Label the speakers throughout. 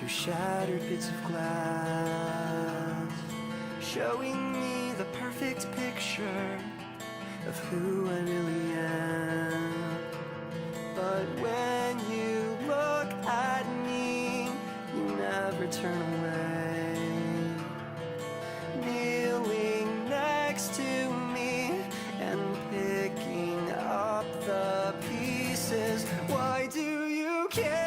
Speaker 1: through shattered bits of glass, showing me the perfect picture of who I really am. But when you look at me, you never turn away. Kneeling next to me and picking up the pieces. Why do you care?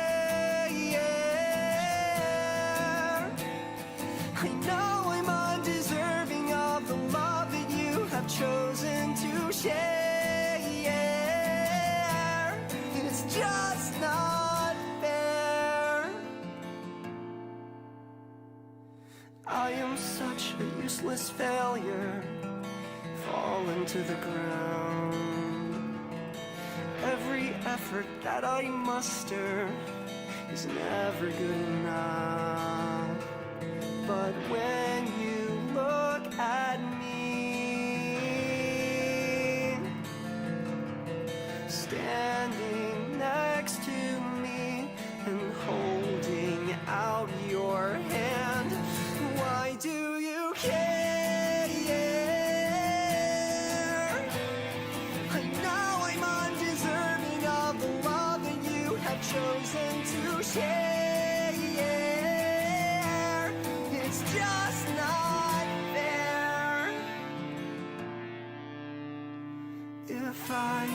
Speaker 1: I know I'm undeserving of the love that you have chosen to share. It's just not fair. I am such a useless failure, fallen to the ground. Every effort that I muster is never good enough. But when you look at me, standing next to me and holding out your hand, why do you care? I know I'm undeserving of the love that you have chosen to share. It's just not fair. If I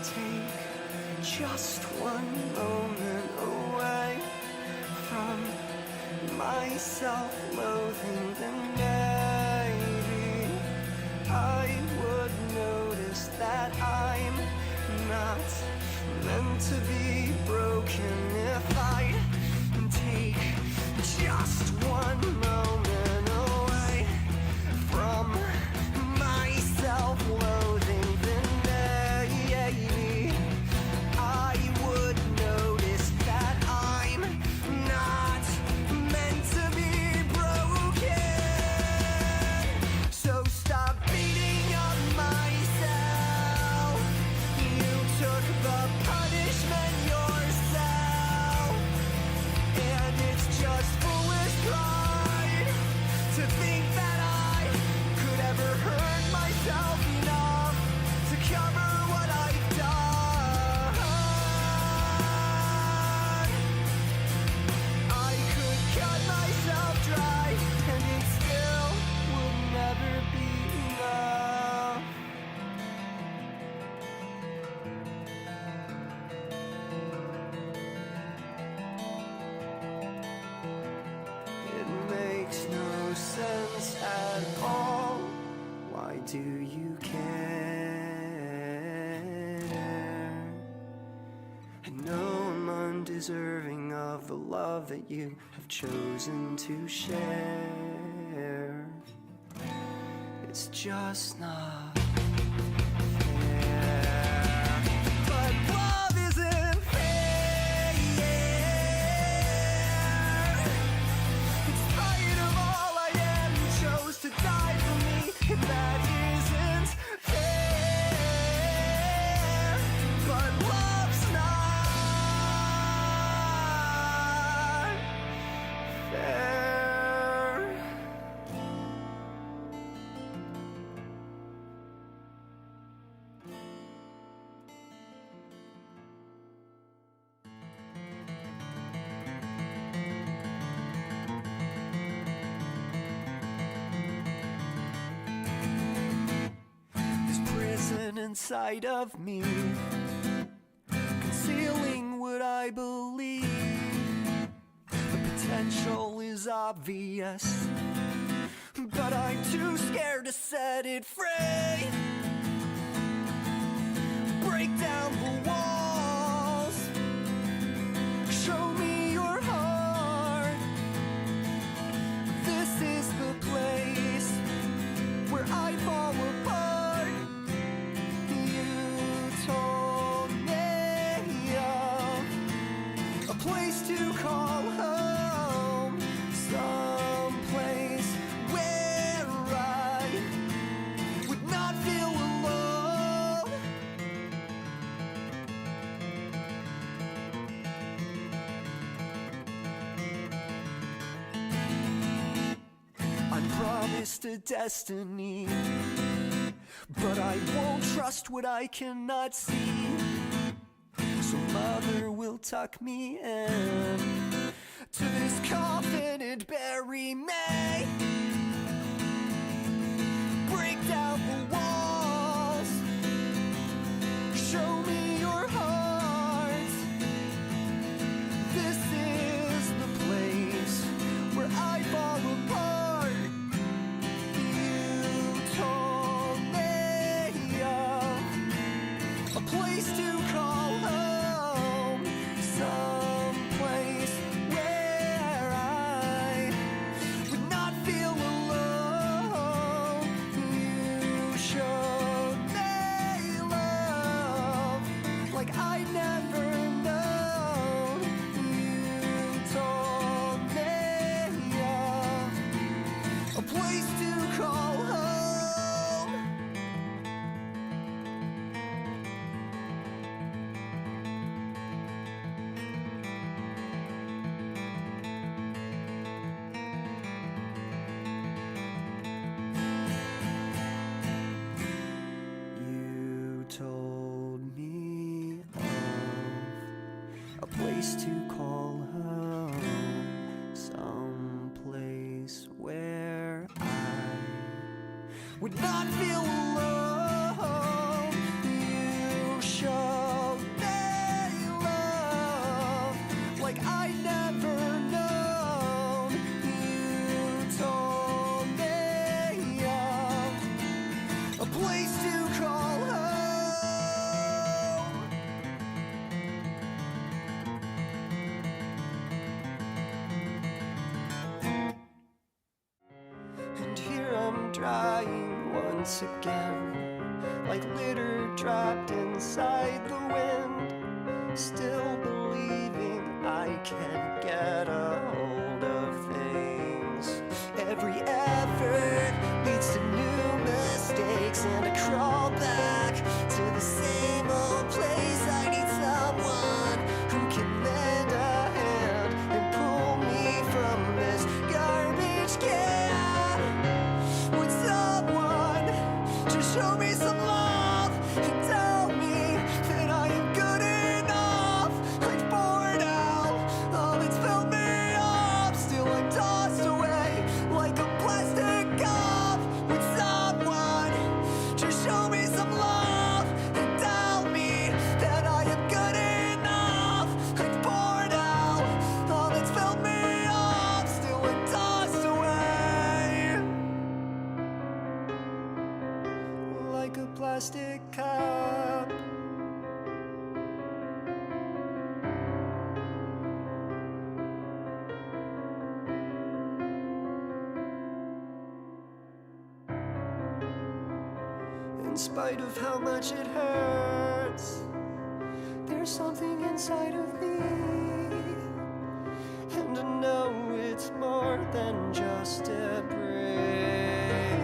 Speaker 1: take just one moment away from my self-loathing, then maybe I would notice that I'm not meant to be broken. If I take just one moment away from my self-loathing, then maybe I would notice that I'm not meant to be broken. So stop beating up myself. You took the punishment yourself, and it's just foolish pride to think that I could ever hurt myself enough to cover what I've done. I could cut myself dry and it still would never be enough. It makes no sense at all. Why do you care? I know I'm undeserving of the love that you have chosen to share. It's just not fair. But love isn't fair. In spite of all I am, you chose to die for me, and that isn't fair. But love's not fair. This prison inside of me, concealing what I believe. The potential is obvious, but I'm too scared to set it free. Break down the walls, show me your heart. This is the place where I fall apart. You told me of a place to call home, someplace where I would not feel alone. promised a destiny, but I won't trust what I cannot see. So mother will tuck me in to this coffin and bury me. Break down the walls, show me your heart. This is the place where I fall apart. You told me of a place to call home, someplace where I would not feel alone. You showed me love like I never known. You told me of a place to call home. You told me of a place to call home, some place where I would not feel alone. You showed me love like I never known. You told me of a place to call home. And here I'm drying once again, like litter dropped inside the wind, still believing I can get a hold of things. Every effort leads to new mistakes, and I crawl back to the same old place. I need someone who can lend a hand and pull me from this garbage can. Would someone just show me some love and tell me that I am good enough? I've poured out all that's filled me up, still I'm tossed away like a plastic cup. Would someone just show me some love and tell me that I am good enough? I've poured out all that's filled me up, still I'm tossed away like a plastic cup. In spite of how much it hurts, there's something inside of me, and I know it's more than just a break.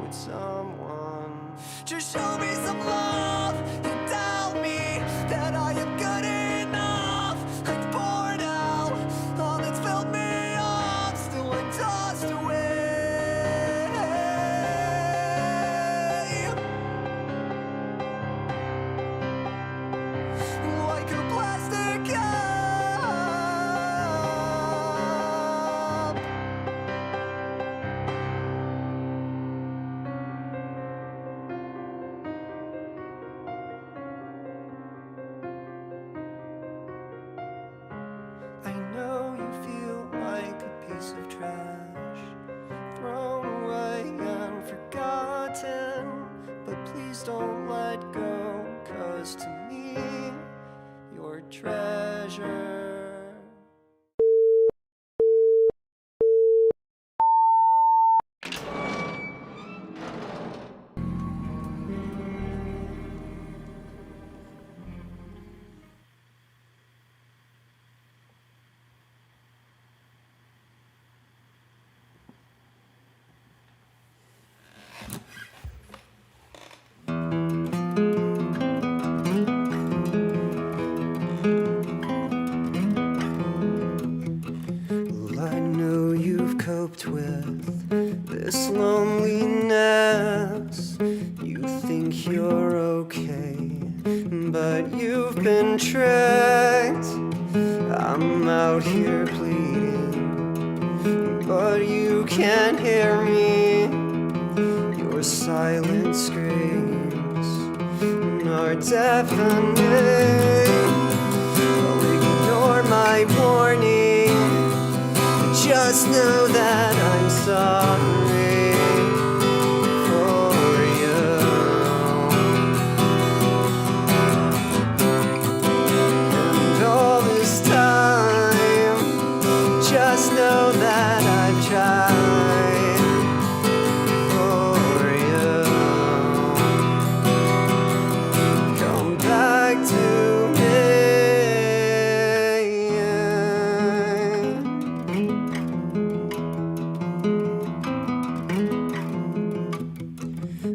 Speaker 1: Would someone just show me some love and tell me that I am good enough? I've poured out all that's filled me up, still I'm tossed away like a plastic cup. I know you feel like a piece of trash, thrown away and forgotten, but please don't let go, 'cause to me, you're treasure. Well, I know you've coped with I'm out here bleeding, but you can't hear me. Your silent screams are deafening. Well, ignore my warning. Just know that I'm sorry for you. And all this time, just know that I've tried for you. Come back to me.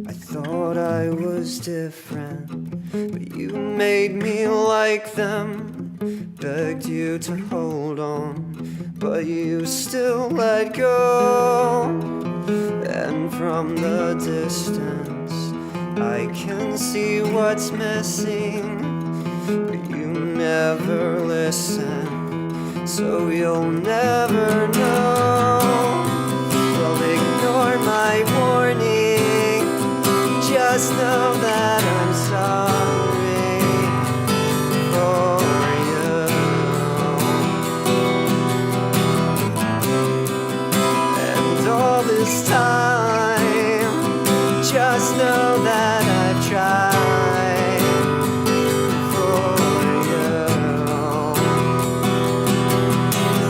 Speaker 1: I thought I was different, but you made me like them. Begged you to hold on, but you still let go. And from the distance, I can see what's missing, but you never listen, so you'll never know. Well, ignore my warning. Just know that I'm sorry for you. And all this time, just know that I've tried for you.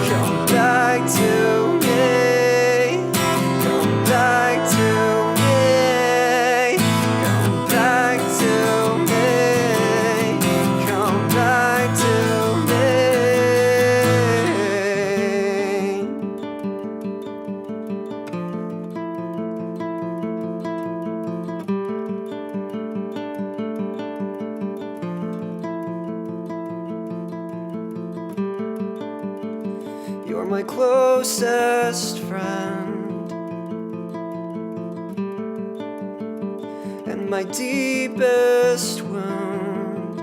Speaker 1: Come back to me. Come back to me. Come back to me. Come back to me. You're my closest friend and my deepest wound,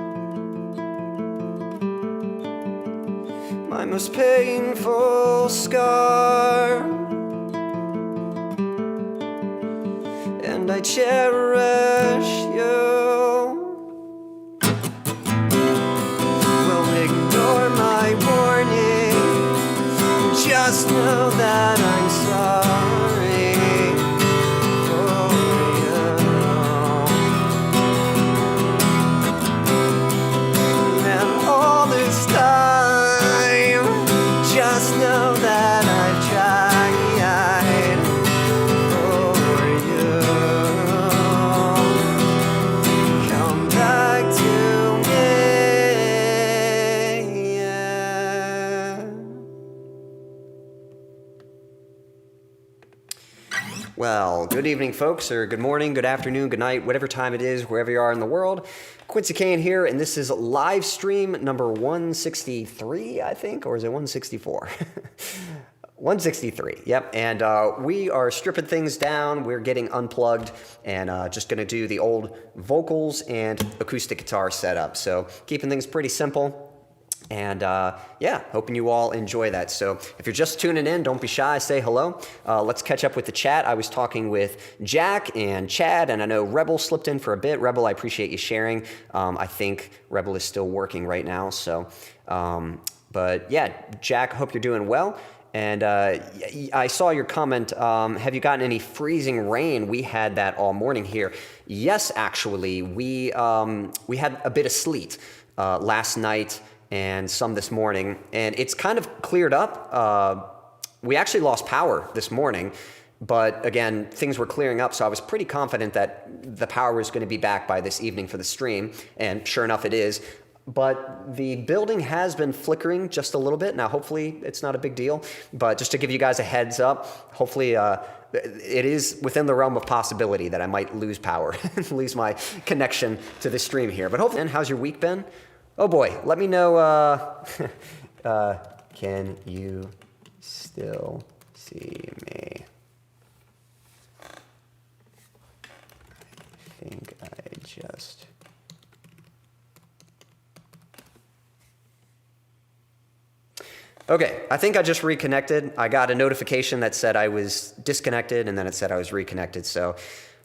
Speaker 1: my most painful scar, and I cherish you. Well, ignore my warning. Just know that I'm sorry for you. And all this time, just know that I've tried for you. Come back to me. Well, good evening, folks, or good morning, good afternoon, good night, whatever time it is, wherever you are in the world. Quincy Kane here, and this is live stream number 163, I think, or is it 164? 163, yep, and we are stripping things down. We're getting unplugged and just going to do the old vocals and acoustic guitar setup. So keeping things pretty simple. And yeah, hoping you all enjoy that. So if you're just tuning in, don't be shy, say hello. Let's catch up with the chat. I was talking with Jack and Chad, and I know Rebel slipped in for a bit. Rebel, I appreciate you sharing. I think Rebel is still working right now. So, but yeah, Jack, hope you're doing well. And I saw your comment, have you gotten any freezing rain? We had that all morning here. Yes, actually, we had a bit of sleet last night and some this morning, and it's kind of cleared up. We actually lost power this morning, but again, things were clearing up, so I was pretty confident that the power was going to be back by this evening for the stream, and sure enough it is. But the building has been flickering just a little bit. Now, hopefully it's not a big deal, but just to give you guys a heads up, hopefully it is within the realm of possibility that I might lose power, lose my connection to the stream here. But hopefully, and how's your week been? Oh boy, let me know, can you still see me? I think I just...
Speaker 2: Okay, I think I just reconnected. I got a notification that said I was disconnected, and then it said I was reconnected. So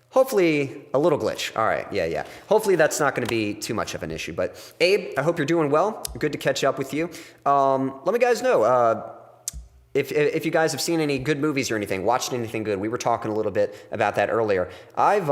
Speaker 2: hopefully a little glitch. All right, yeah. Hopefully that's not going to be too much of an issue. But Abe, I hope you're doing well. Good to catch up with you. Let me guys know if you guys have seen any good movies or anything, watched anything good. We were talking a little bit about that earlier. I've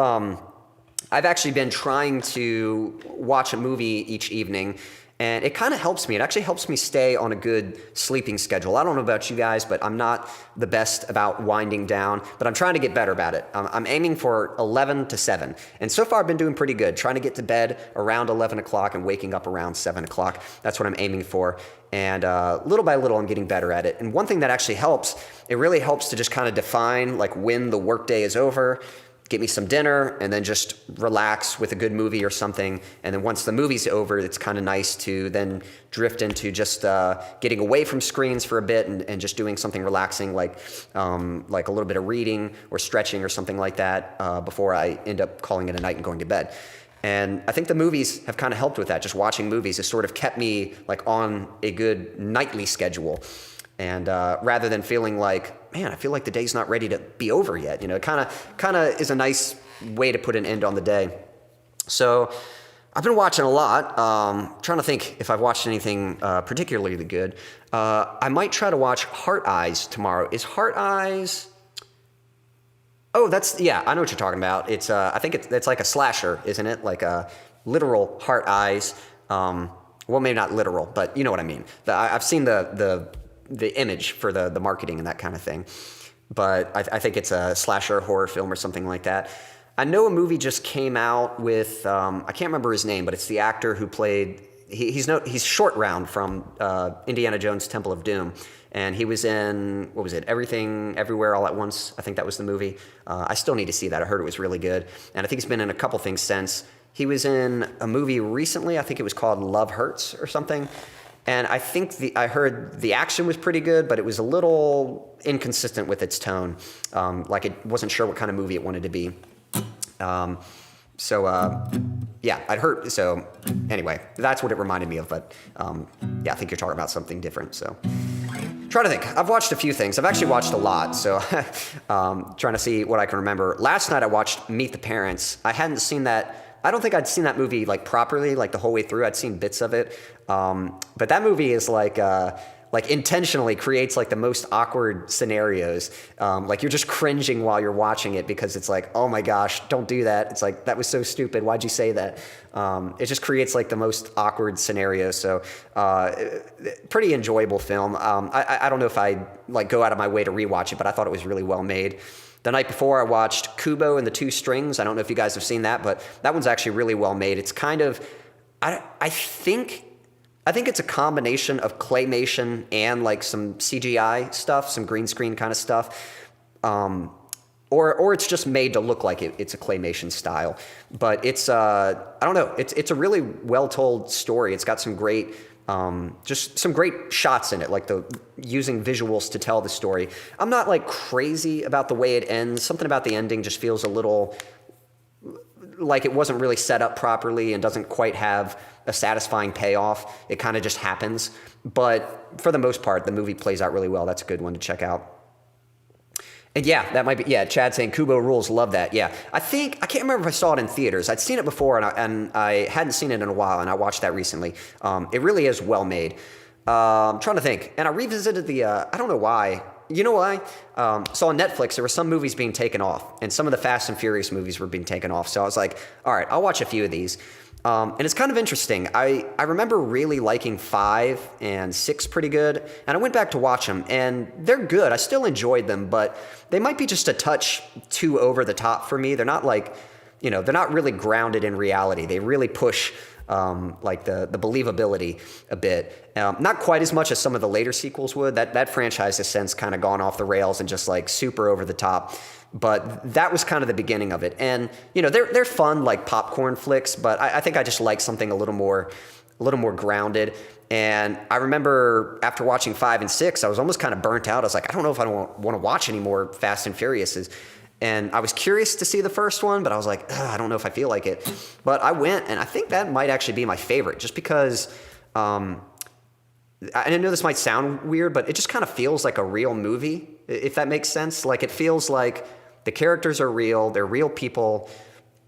Speaker 2: actually been trying to watch a movie each evening. And it kind of helps me. It actually helps me stay on a good sleeping schedule. I don't know about you guys, but I'm not the best about winding down, but I'm trying to get better about it. I'm aiming for 11 to 7. And so far I've been doing pretty good, trying to get to bed around 11 o'clock and waking up around 7 o'clock. That's what I'm aiming for. And little by little, I'm getting better at it. And one thing that actually helps, it really helps to just kind of define like when the workday is over, get me some dinner, and then just relax with a good movie or something. And then once the movie's over, it's kind of nice to then drift into just getting away from screens for a bit and just doing something relaxing like a little bit of reading or stretching or something like that before I end up calling it a night and going to bed. And I think the movies have kind of helped with that. Just watching movies has sort of kept me like on a good nightly schedule. And rather than feeling like, man, I feel like the day's not ready to be over yet. It kind of is a nice way to put an end on the day. So I've been watching a lot. Trying to think if I've watched anything particularly good. I might try to watch Heart Eyes tomorrow. Is Heart Eyes? Oh, I know what you're talking about. It's I think it's like a slasher, isn't it? Like a literal Heart Eyes. Well, maybe not literal, but you know what I mean. I've seen the image for the marketing and that kind of thing. But I think it's a slasher horror film or something like that. I know a movie just came out with, I can't remember his name, but it's the actor who played, he's Short Round from Indiana Jones Temple of Doom. And he was in, what was it, Everything, Everywhere, All at Once. I think that was the movie. I still need to see that. I heard it was really good. And I think he's been in a couple things since. He was in a movie recently, I think it was called Love Hurts or something. And I think I heard the action was pretty good, but it was a little inconsistent with its tone. Like it wasn't sure what kind of movie it wanted to be. Yeah, I'd heard. So anyway, that's what it reminded me of. But yeah, I think you're talking about something different. So trying to think. I've watched a few things. I've actually watched a lot. So trying to see what I can remember. Last night I watched Meet the Parents. I hadn't seen that. I don't think I'd seen that movie like properly, like the whole way through. I'd seen bits of it. But that movie is like intentionally creates like the most awkward scenarios. Like you're just cringing while you're watching it because it's like, oh my gosh, don't do that. It's like, that was so stupid. Why'd you say that? It just creates like the most awkward scenarios. So pretty enjoyable film. I don't know if I'd like go out of my way to rewatch it, but I thought it was really well made. The night before, I watched Kubo and the Two Strings. I don't know if you guys have seen that, but that one's actually really well made. It's kind of, I think it's a combination of claymation and like some CGI stuff, some green screen kind of stuff, or it's just made to look like it's a claymation style. But it's I don't know. It's a really well told story. It's got some great. Just some great shots in it, like using visuals to tell the story. I'm not like crazy about the way it ends. Something about the ending just feels a little like it wasn't really set up properly and doesn't quite have a satisfying payoff. It kind of just happens. But for the most part, the movie plays out really well. That's a good one to check out. And yeah, that might be, yeah, Chad saying Kubo rules, love that. Yeah, I can't remember if I saw it in theaters. I'd seen it before and I hadn't seen it in a while, and I watched that recently. It really is well made. I'm trying to think. And I revisited I don't know why. You know why? So on Netflix, there were some movies being taken off, and some of the Fast and Furious movies were being taken off. So I was like, all right, I'll watch a few of these. And it's kind of interesting. I remember really liking 5 and 6 pretty good, and I went back to watch them, and they're good. I still enjoyed them, but they might be just a touch too over the top for me. They're not like, they're not really grounded in reality. They really push like the believability a bit. Not quite as much as some of the later sequels would. That franchise has since kind of gone off the rails and just like super over the top. But that was kind of the beginning of it. And, they're fun like popcorn flicks, but I think I just like something a little more grounded. And I remember after watching 5 and 6, I was almost kind of burnt out. I was like, I don't know if I want to watch any more Fast and Furiouses. And I was curious to see the first one, but I was like, I don't know if I feel like it. But I went, and I think that might actually be my favorite, just because I know this might sound weird, but it just kind of feels like a real movie, if that makes sense. Like it feels like the characters are real, they're real people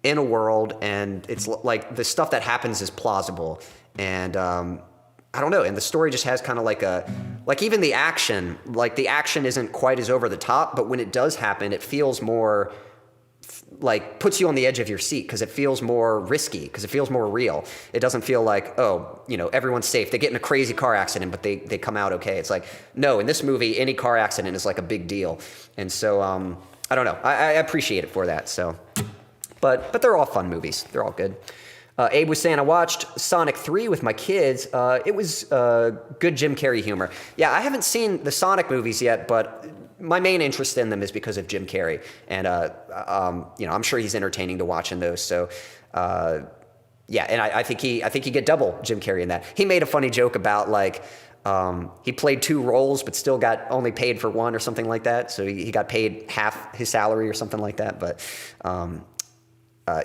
Speaker 2: in a world, and it's like the stuff that happens is plausible. And I don't know, and the story just has kind of like even the action isn't quite as over the top, but when it does happen, it feels more like puts you on the edge of your seat because it feels more risky, because it feels more real. It doesn't feel like, oh, everyone's safe. They get in a crazy car accident, but they come out okay. It's like, no, in this movie, any car accident is like a big deal. And so, I don't know. I appreciate it for that. So, but they're all fun movies. They're all good. Abe was saying, I watched Sonic 3 with my kids. It was good Jim Carrey humor. Yeah, I haven't seen the Sonic movies yet, but my main interest in them is because of Jim Carrey. And, I'm sure he's entertaining to watch in those. So, yeah, and I think he get double Jim Carrey in that. He made a funny joke about like, he played 2 roles, but still got only paid for 1 or something like that. So he got paid half his salary or something like that. But,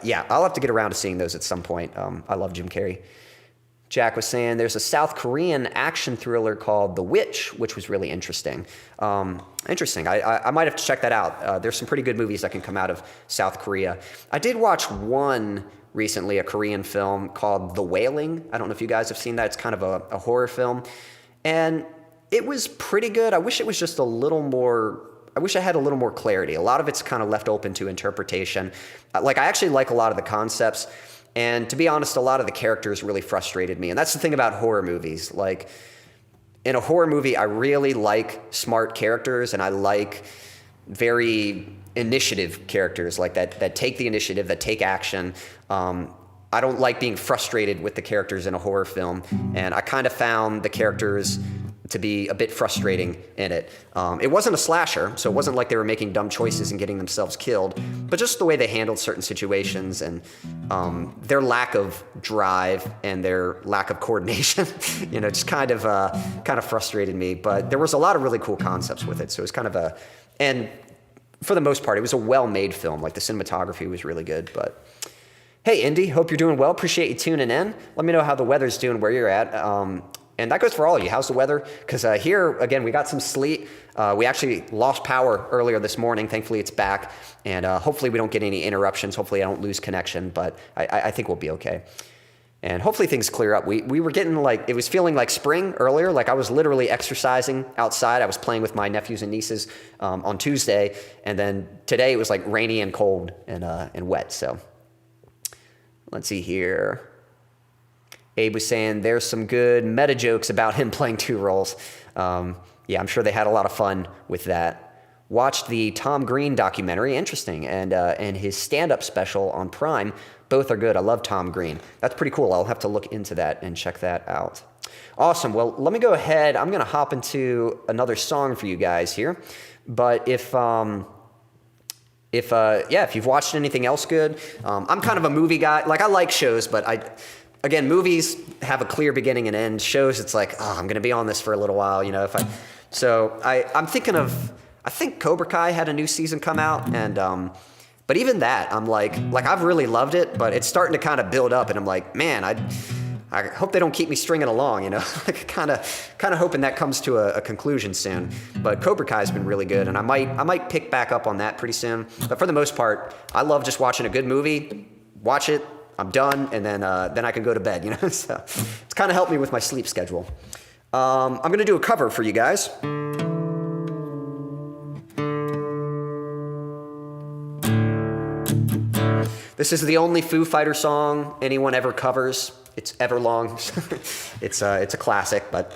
Speaker 2: yeah, I'll have to get around to seeing those at some point. I love Jim Carrey. Jack was saying there's a South Korean action thriller called The Witch, which was really interesting. Interesting. I might have to check that out. There's some pretty good movies that can come out of South Korea. I did watch one recently, a Korean film called The Wailing. I don't know if you guys have seen that. It's kind of a horror film. And it was pretty good. I wish it was just a little more... I wish I had a little more clarity. A lot of it's kind of left open to interpretation. I actually like a lot of the concepts. And to be honest, a lot of the characters really frustrated me. And that's the thing about horror movies. Like, in a horror movie, I really like smart characters, and I like very initiative characters, like that take the initiative, that take action. I don't like being frustrated with the characters in a horror film. And I kind of found the characters to be a bit frustrating in it. It wasn't a slasher, so it wasn't like they were making dumb choices and getting themselves killed, but just the way they handled certain situations and their lack of drive and their lack of coordination, just kind of frustrated me. But there was a lot of really cool concepts with it, so it was and for the most part, it was a well-made film. Like the cinematography was really good. But hey, Indy, hope you're doing well. Appreciate you tuning in. Let me know how the weather's doing where you're at. And that goes for all of you. How's the weather? Because here, again, we got some sleet. We actually lost power earlier this morning. Thankfully, it's back. And hopefully we don't get any interruptions. Hopefully I don't lose connection. But I think we'll be okay. And hopefully things clear up. We were getting it was feeling like spring earlier. Like I was literally exercising outside. I was playing with my nephews and nieces on Tuesday. And then today it was like rainy and cold and wet. So let's see here. Abe was saying there's some good meta jokes about him playing 2 roles. Yeah, I'm sure they had a lot of fun with that. Watched the Tom Green documentary, interesting, and his stand-up special on Prime. Both are good. I love Tom Green. That's pretty cool. I'll have to look into that and check that out. Awesome. Well, let me go ahead. I'm going to hop into another song for you guys here. But if you've watched anything else good, I'm kind of a movie guy. Like I like shows, but Again, movies have a clear beginning and end. Shows, it's like, I'm going to be on this for a little while, I'm thinking I think Cobra Kai had a new season come out, and but even that, I'm like I've really loved it, but it's starting to kind of build up, and I'm like, man, I hope they don't keep me stringing along, like kind of hoping that comes to a conclusion soon. But Cobra Kai has been really good, and I might pick back up on that pretty soon. But for the most part, I love just watching a good movie, watch it. I'm done, and then I can go to bed, So it's kind of helped me with my sleep schedule. I'm going to do a cover for you guys. This is the only Foo Fighters song anyone ever covers. It's Everlong. It's a classic, but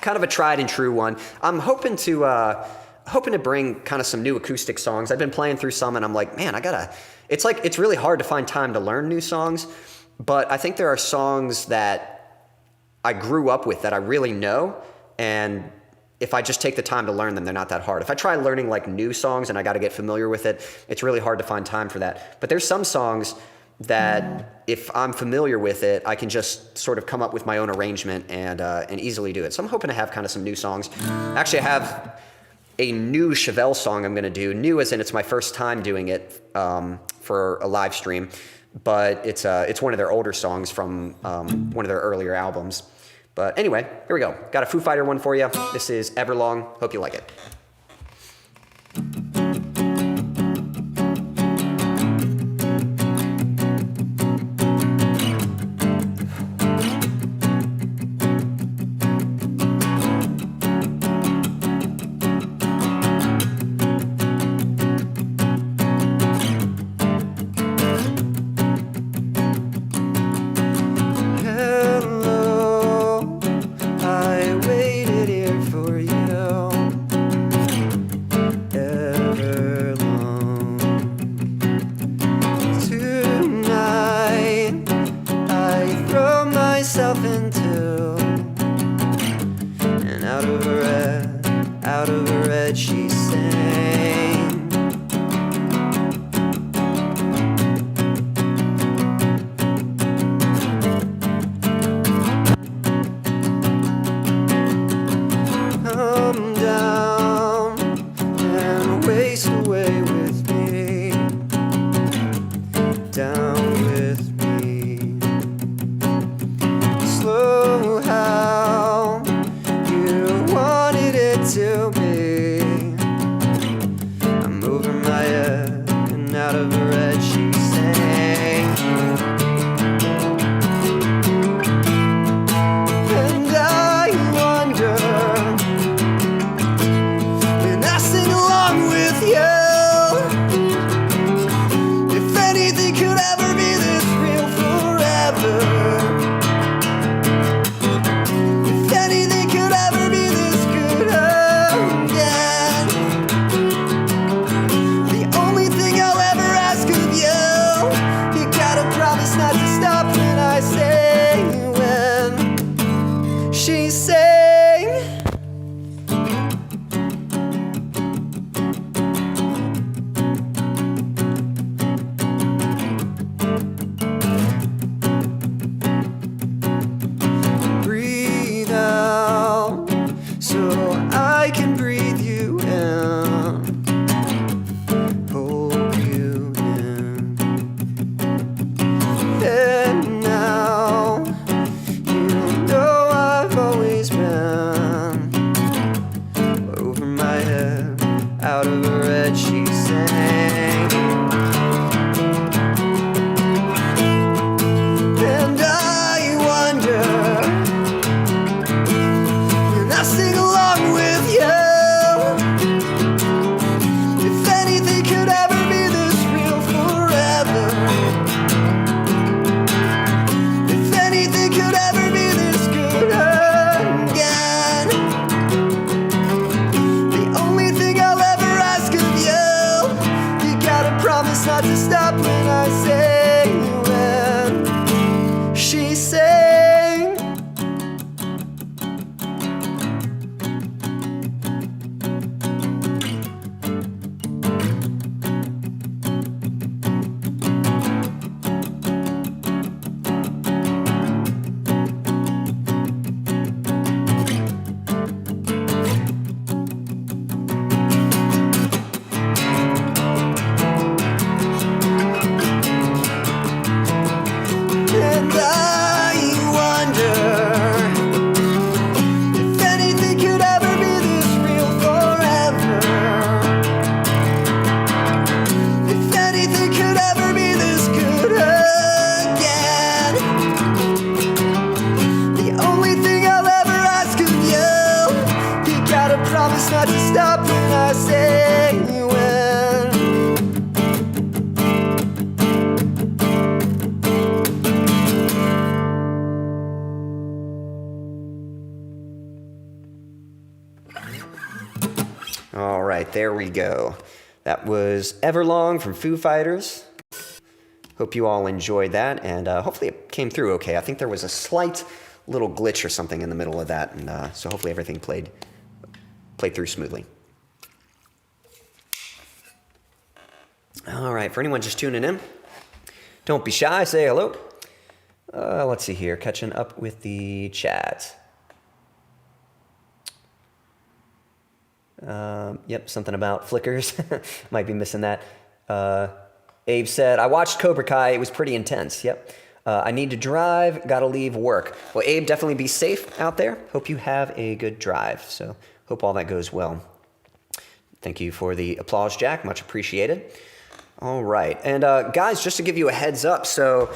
Speaker 2: kind of a tried and true one. I'm hoping to bring kind of some new acoustic songs. I've been playing through some, and I'm like, man, it's really hard to find time to learn new songs, but I think there are songs that I grew up with that I really know, and if I just take the time to learn them, they're not that hard. If I try learning like new songs and I got to get familiar with it, it's really hard to find time for that. But there's some songs that if I'm familiar with it, I can just sort of come up with my own arrangement and easily do it. So I'm hoping to have kind of some new songs. Actually, I have a new Chevelle song I'm going to do. New as in it's my first time doing it for a live stream, but it's one of their older songs from one of their earlier albums. But anyway, here we go. Got a Foo Fighter one for you. This is Everlong. Hope you like it. All right, there we go. That was Everlong from Foo Fighters. Hope you all enjoyed that, and hopefully it came through okay. I think there was a slight little glitch or something in the middle of that, and so hopefully everything played through smoothly. All right, for anyone just tuning in, don't be shy, say hello. Let's see here, catching up with the chat. Yep, something about flickers. Might be missing that. Abe said, I watched Cobra Kai. It was pretty intense. Yep. I need to drive, gotta leave work. Well, Abe, definitely be safe out there. Hope you have a good drive. So hope all that goes well. Thank you for the applause, Jack. Much appreciated. All right. And guys, just to give you a heads up, so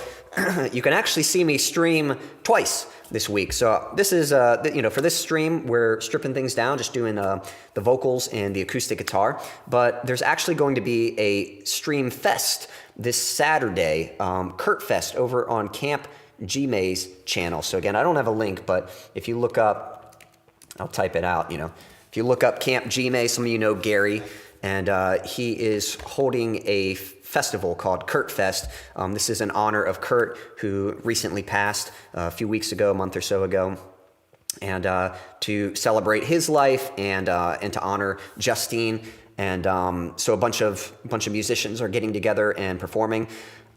Speaker 2: you can actually see me stream twice this week. So this is, for this stream, we're stripping things down, just doing the vocals and the acoustic guitar. But there's actually going to be a stream fest this Saturday, Kurt Fest, over on Camp Gmay's channel. So again, I don't have a link, but if you look up, I'll type it out, If you look up Camp Gmay, some of you know Gary, and he is holding a festival called Kurt Fest. This is in honor of Kurt, who recently passed a few weeks ago, a month or so ago, and to celebrate his life and to honor Justine. And so a bunch of musicians are getting together and performing.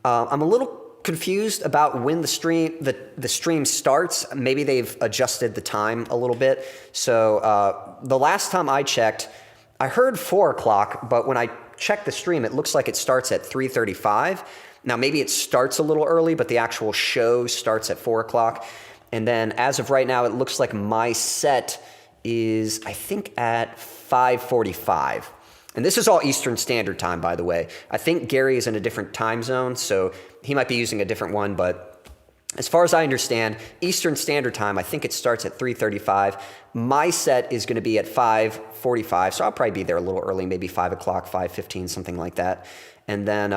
Speaker 2: I'm a little confused about when the stream starts. Maybe they've adjusted the time a little bit. So the last time I checked, I heard 4 o'clock, but when I checked the stream, it looks like it starts at 3:35. Now maybe it starts a little early, but the actual show starts at 4 o'clock. And then as of right now, it looks like my set is, I think, at 5:45. And this is all Eastern Standard Time, by the way. I think Gary is in a different time zone, so he might be using a different one, but as far as I understand, Eastern Standard Time, I think it starts at 3:35. My set is going to be at 5:45, so I'll probably be there a little early, maybe 5 o'clock, 5:15, something like that. And then,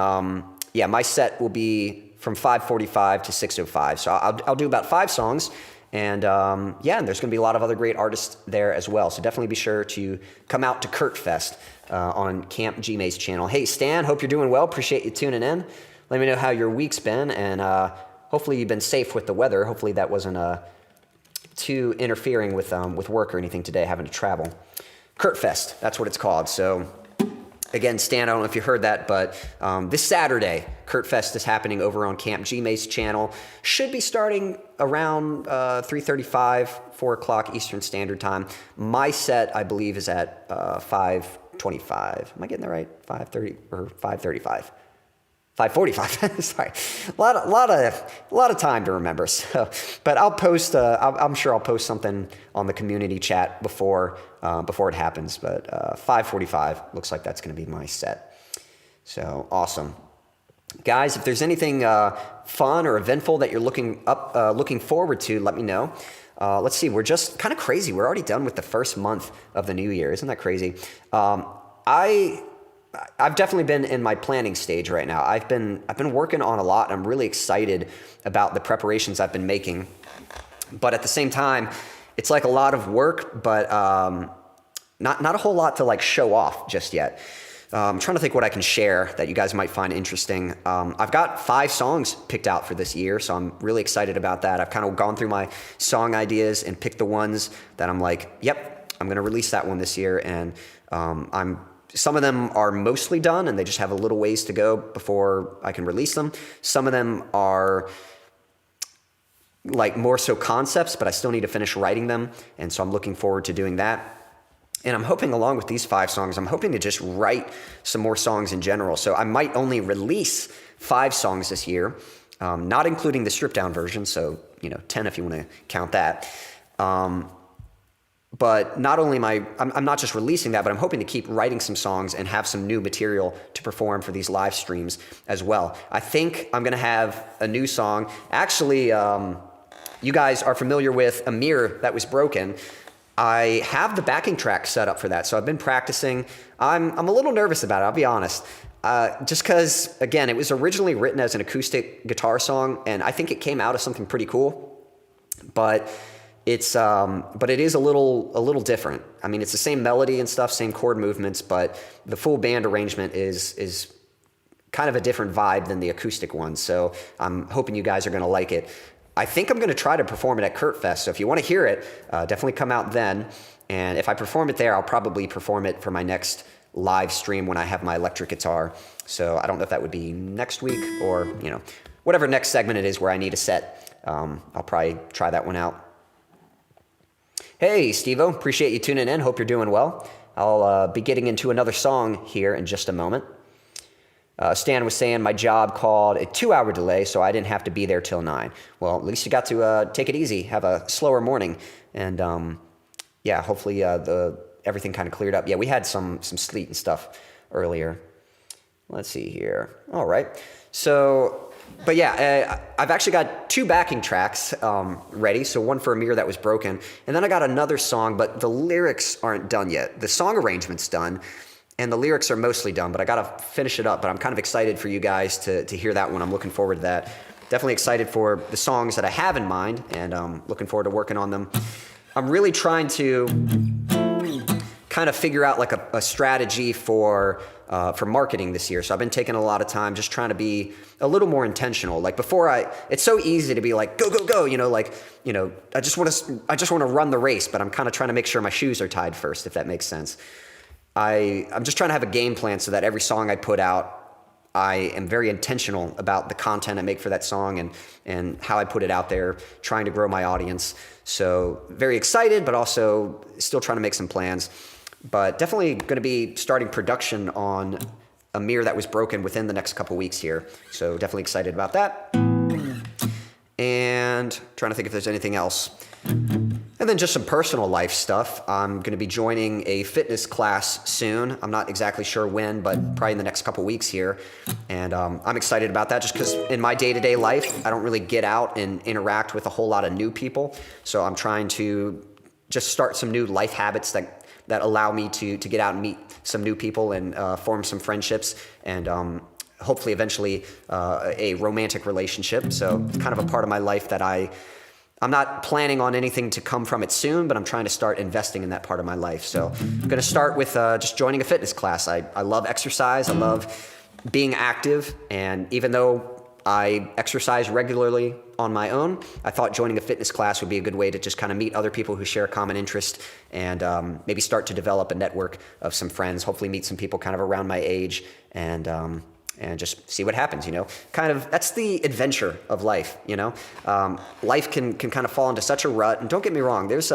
Speaker 2: my set will be from 5:45 to 6:05. So I'll do about 5 songs. And and there's going to be a lot of other great artists there as well. So definitely be sure to come out to Kurt Fest on Camp Gmay's channel. Hey, Stan, hope you're doing well. Appreciate you tuning in. Let me know how your week's been, and hopefully you've been safe with the weather. Hopefully that wasn't too interfering with work or anything today, having to travel. Kurt Fest, that's what it's called. So again, Stan, I don't know if you heard that, but this Saturday, Kurt Fest is happening over on Camp Gmay's channel. Should be starting around 3:35, 4 o'clock Eastern Standard Time. My set, I believe, is at 5:25. Am I getting that right? 5:30 or 5:35? 5:45. Sorry, a lot of time to remember. So, but I'll post. I'm sure I'll post something on the community chat before it happens. But 5:45 looks like that's going to be my set. So awesome, guys! If there's anything fun or eventful that you're looking forward to, let me know. Let's see. We're just kind of crazy. We're already done with the first month of the new year. Isn't that crazy? I've definitely been in my planning stage right now. I've been working on a lot. I'm really excited about the preparations I've been making. But at the same time, it's like a lot of work, but not a whole lot to like show off just yet. I'm trying to think what I can share that you guys might find interesting. I've got 5 songs picked out for this year, so I'm really excited about that. I've kind of gone through my song ideas and picked the ones that I'm like, yep, I'm going to release that one this year. And some of them are mostly done and they just have a little ways to go before I can release them. Some of them are like more so concepts, but I still need to finish writing them. And so I'm looking forward to doing that. And I'm hoping along with these 5 songs, I'm hoping to just write some more songs in general. So I might only release 5 songs this year, not including the stripped down version. So, 10 if you want to count that. But not only I'm not just releasing that, but I'm hoping to keep writing some songs and have some new material to perform for these live streams as well. I think I'm going to have a new song. Actually, you guys are familiar with A Mirror That Was Broken. I have the backing track set up for that, so I've been practicing. I'm a little nervous about it, I'll be honest. Just because, again, it was originally written as an acoustic guitar song, and I think it came out as something pretty cool. But it is a little different. I mean, it's the same melody and stuff, same chord movements, but the full band arrangement is kind of a different vibe than the acoustic one. So I'm hoping you guys are going to like it. I think I'm going to try to perform it at Kurt Fest. So if you want to hear it, definitely come out then. And if I perform it there, I'll probably perform it for my next live stream when I have my electric guitar. So I don't know if that would be next week or, whatever next segment it is where I need a set. I'll probably try that one out. Hey, Steve-O, appreciate you tuning in. Hope you're doing well. I'll be getting into another song here in just a moment. Stan was saying my job called a 2-hour delay, so I didn't have to be there till 9. Well, at least you got to take it easy, have a slower morning, and yeah, hopefully everything kind of cleared up. Yeah, we had some sleet and stuff earlier. Let's see here. All right. So, but yeah, I've actually got 2 backing tracks ready. So one for a mirror that was broken, and then I got another song, but the lyrics aren't done yet. The song arrangement's done, and the lyrics are mostly done, but I gotta finish it up. But I'm kind of excited for you guys to hear that one. I'm looking forward to that. Definitely excited for the songs that I have in mind, and looking forward to working on them. I'm really trying to kind of figure out like a strategy for marketing this year. So I've been taking a lot of time just trying to be a little more intentional. Like before, it's so easy to be like, go, go, go, I just want to run the race, but I'm kind of trying to make sure my shoes are tied first, if that makes sense. I'm just trying to have a game plan so that every song I put out, I am very intentional about the content I make for that song and how I put it out there, trying to grow my audience. So very excited, but also still trying to make some plans. But definitely going to be starting production on a mirror that was broken within the next couple weeks here. So definitely excited about that. And trying to think if there's anything else. And then just some personal life stuff. I'm going to be joining a fitness class soon. I'm not exactly sure when, but probably in the next couple weeks here. And I'm excited about that just because in my day-to-day life, I don't really get out and interact with a whole lot of new people. So I'm trying to just start some new life habits that allow me to get out and meet some new people and form some friendships and hopefully eventually a romantic relationship. So it's kind of a part of my life that I'm not planning on anything to come from it soon, but I'm trying to start investing in that part of my life. So I'm going to start with just joining a fitness class. I love exercise. I love being active. And even though I exercise regularly on my own, I thought joining a fitness class would be a good way to just kind of meet other people who share a common interest and maybe start to develop a network of some friends, hopefully meet some people kind of around my age and just see what happens, kind of, that's the adventure of life, life can kind of fall into such a rut. And don't get me wrong, there's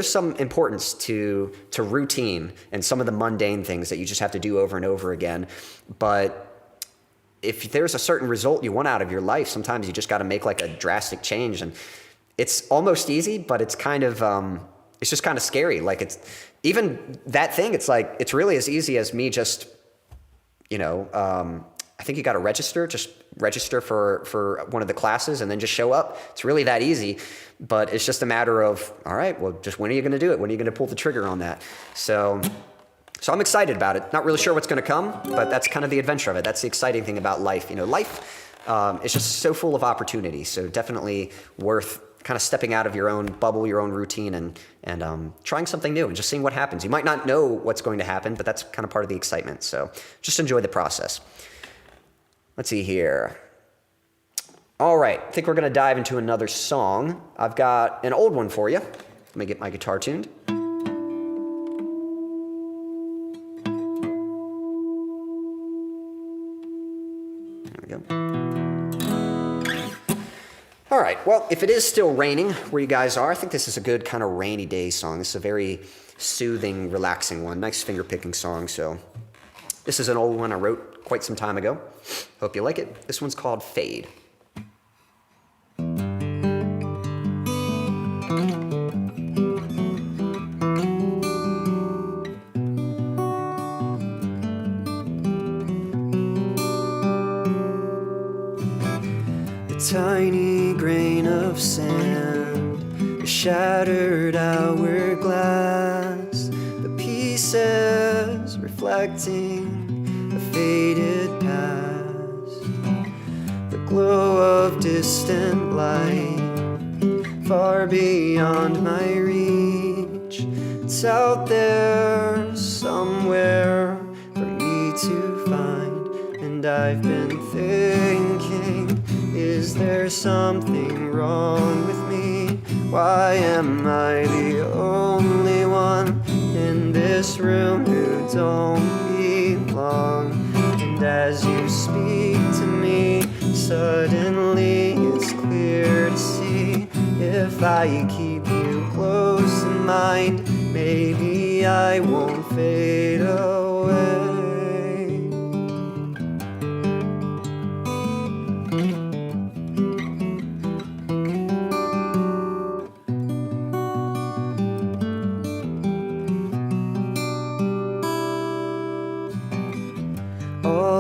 Speaker 2: some importance to routine and some of the mundane things that you just have to do over and over again. But if there's a certain result you want out of your life, sometimes you just got to make like a drastic change. And it's almost easy, but it's kind of, it's just kind of scary. Like it's even that thing, it's like, it's really as easy as me just, I think you got to just register for one of the classes and then just show up. It's really that easy, but it's just a matter of, all right, well, just when are you going to do it? When are you going to pull the trigger on that? So I'm excited about it. Not really sure what's going to come, but that's kind of the adventure of it. That's the exciting thing about life. Life is just so full of opportunities. So definitely worth kind of stepping out of your own bubble, your own routine, and trying something new and just seeing what happens. You might not know what's going to happen, but that's kind of part of the excitement. So just enjoy the process. Let's see here. All right, I think we're going to dive into another song. I've got an old one for you. Let me get my guitar tuned. There we go. All right, well, if it is still raining where you guys are, I think this is a good kind of rainy day song. This is a very soothing, relaxing one. Nice finger-picking song. So this is an old one I wrote quite some time ago. Hope you like it. This one's called Fade.
Speaker 1: Tiny grain of sand, a shattered hourglass, the pieces reflecting a faded past, the glow of distant light, far beyond my reach. It's out there somewhere for me to find, and I've been thinking, is there something wrong with me? Why am I the only one in this room who don't belong? And as you speak to me, suddenly it's clear to see, if I keep you close in mind, maybe I won't fade away.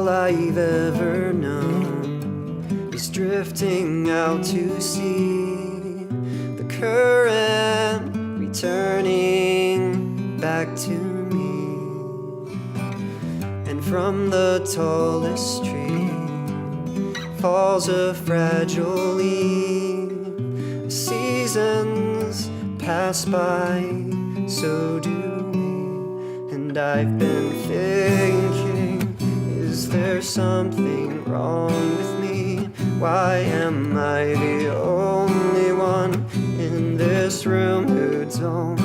Speaker 1: I've ever known is drifting out to sea, the current returning back to me. And from the tallest tree falls a fragile leaf. Seasons pass by, so do we. And I've been thinking, is there something wrong with me? Why am I the only one in this room who don't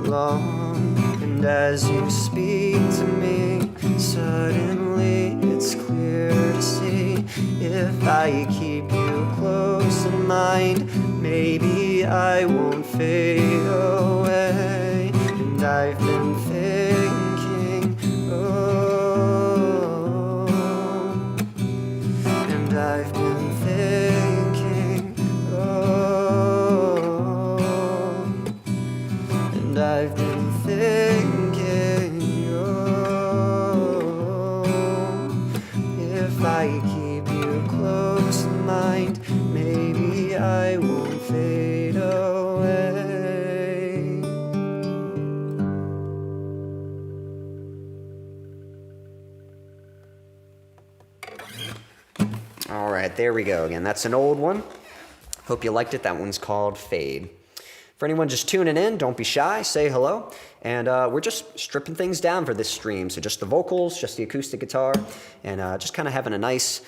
Speaker 1: belong? And as you speak to me, suddenly it's clear to see, if I keep you close in mind, maybe I won't fade away. And I've been thinking, oh, and I've been thinking, oh, and I've been thinking, oh, if I keep you close in mind, maybe I won't fade away.
Speaker 2: All right, there we go again. That's an old one. Hope you liked it. That one's called Fade. For anyone just tuning in, don't be shy, say hello. And we're just stripping things down for this stream. So just the vocals, just the acoustic guitar, and just kind of having a nice,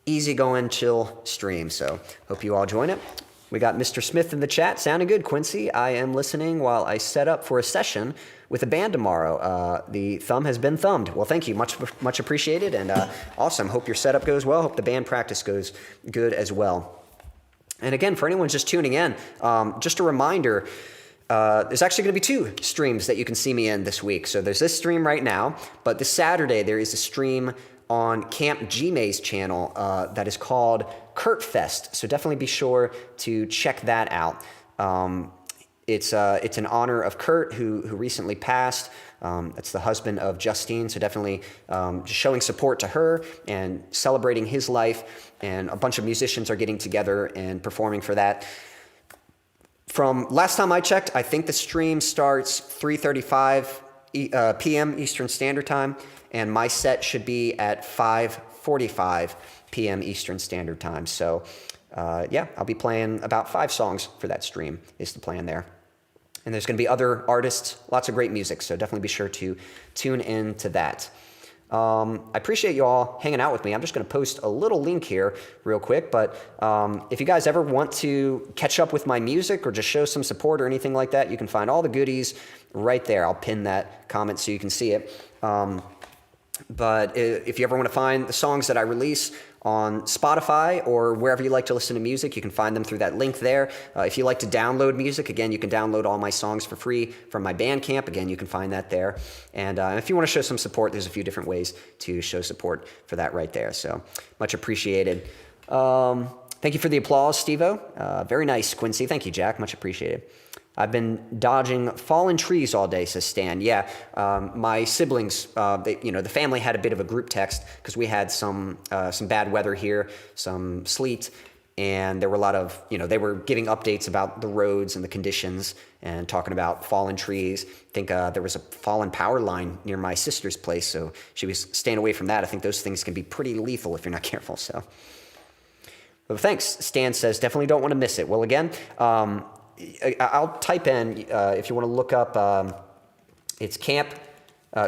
Speaker 2: easygoing, chill stream. So hope you all join it. We got Mr. Smith in the chat. Sounding good, Quincy. I am listening while I set up for a session with a band tomorrow. The thumb has been thumbed. Well, thank you. Much appreciated. And awesome. Hope your setup goes well. Hope the band practice goes good as well. And again, for anyone just tuning in, just a reminder, there's actually going to be 2 streams that you can see me in this week. So there's this stream right now, but this Saturday there is a stream on Camp Gmay's channel that is called Kurt Fest. So definitely be sure to check that out. It's in honor of Kurt, who recently passed. It's the husband of Justine, so definitely just showing support to her and celebrating his life. And a bunch of musicians are getting together and performing for that. From last time I checked, I think the stream starts 3:35 p.m. Eastern Standard Time, and my set should be at 5:45 p.m. Eastern Standard Time. So yeah, I'll be playing about 5 songs for that stream is the plan there. And there's going to be other artists, lots of great music, so definitely be sure to tune in to that. I appreciate you all hanging out with me. I'm just going to post a little link here real quick, but if you guys ever want to catch up with my music or just show some support or anything like that, you can find all the goodies right there. I'll pin that comment so you can see it. But if you ever want to find the songs that I release on Spotify or wherever you like to listen to music, you can find them through that link there. If you like to download music, again, you can download all my songs for free from my Bandcamp. Again, you can find that there. And if you want to show some support, there's a few different ways to show support for that right there. So much appreciated. Thank you for the applause, Steve-O. Very nice, Quincy. Thank you, Jack. Much appreciated. I've been dodging fallen trees all day, says Stan. Yeah, my siblings, the family had a bit of a group text because we had some bad weather here, some sleet, and there were a lot of, they were giving updates about the roads and the conditions and talking about fallen trees. I think there was a fallen power line near my sister's place, so she was staying away from that. I think those things can be pretty lethal if you're not careful, so. But thanks, Stan says, definitely don't want to miss it. Well, again, I'll type in, if you want to look up, it's Camp,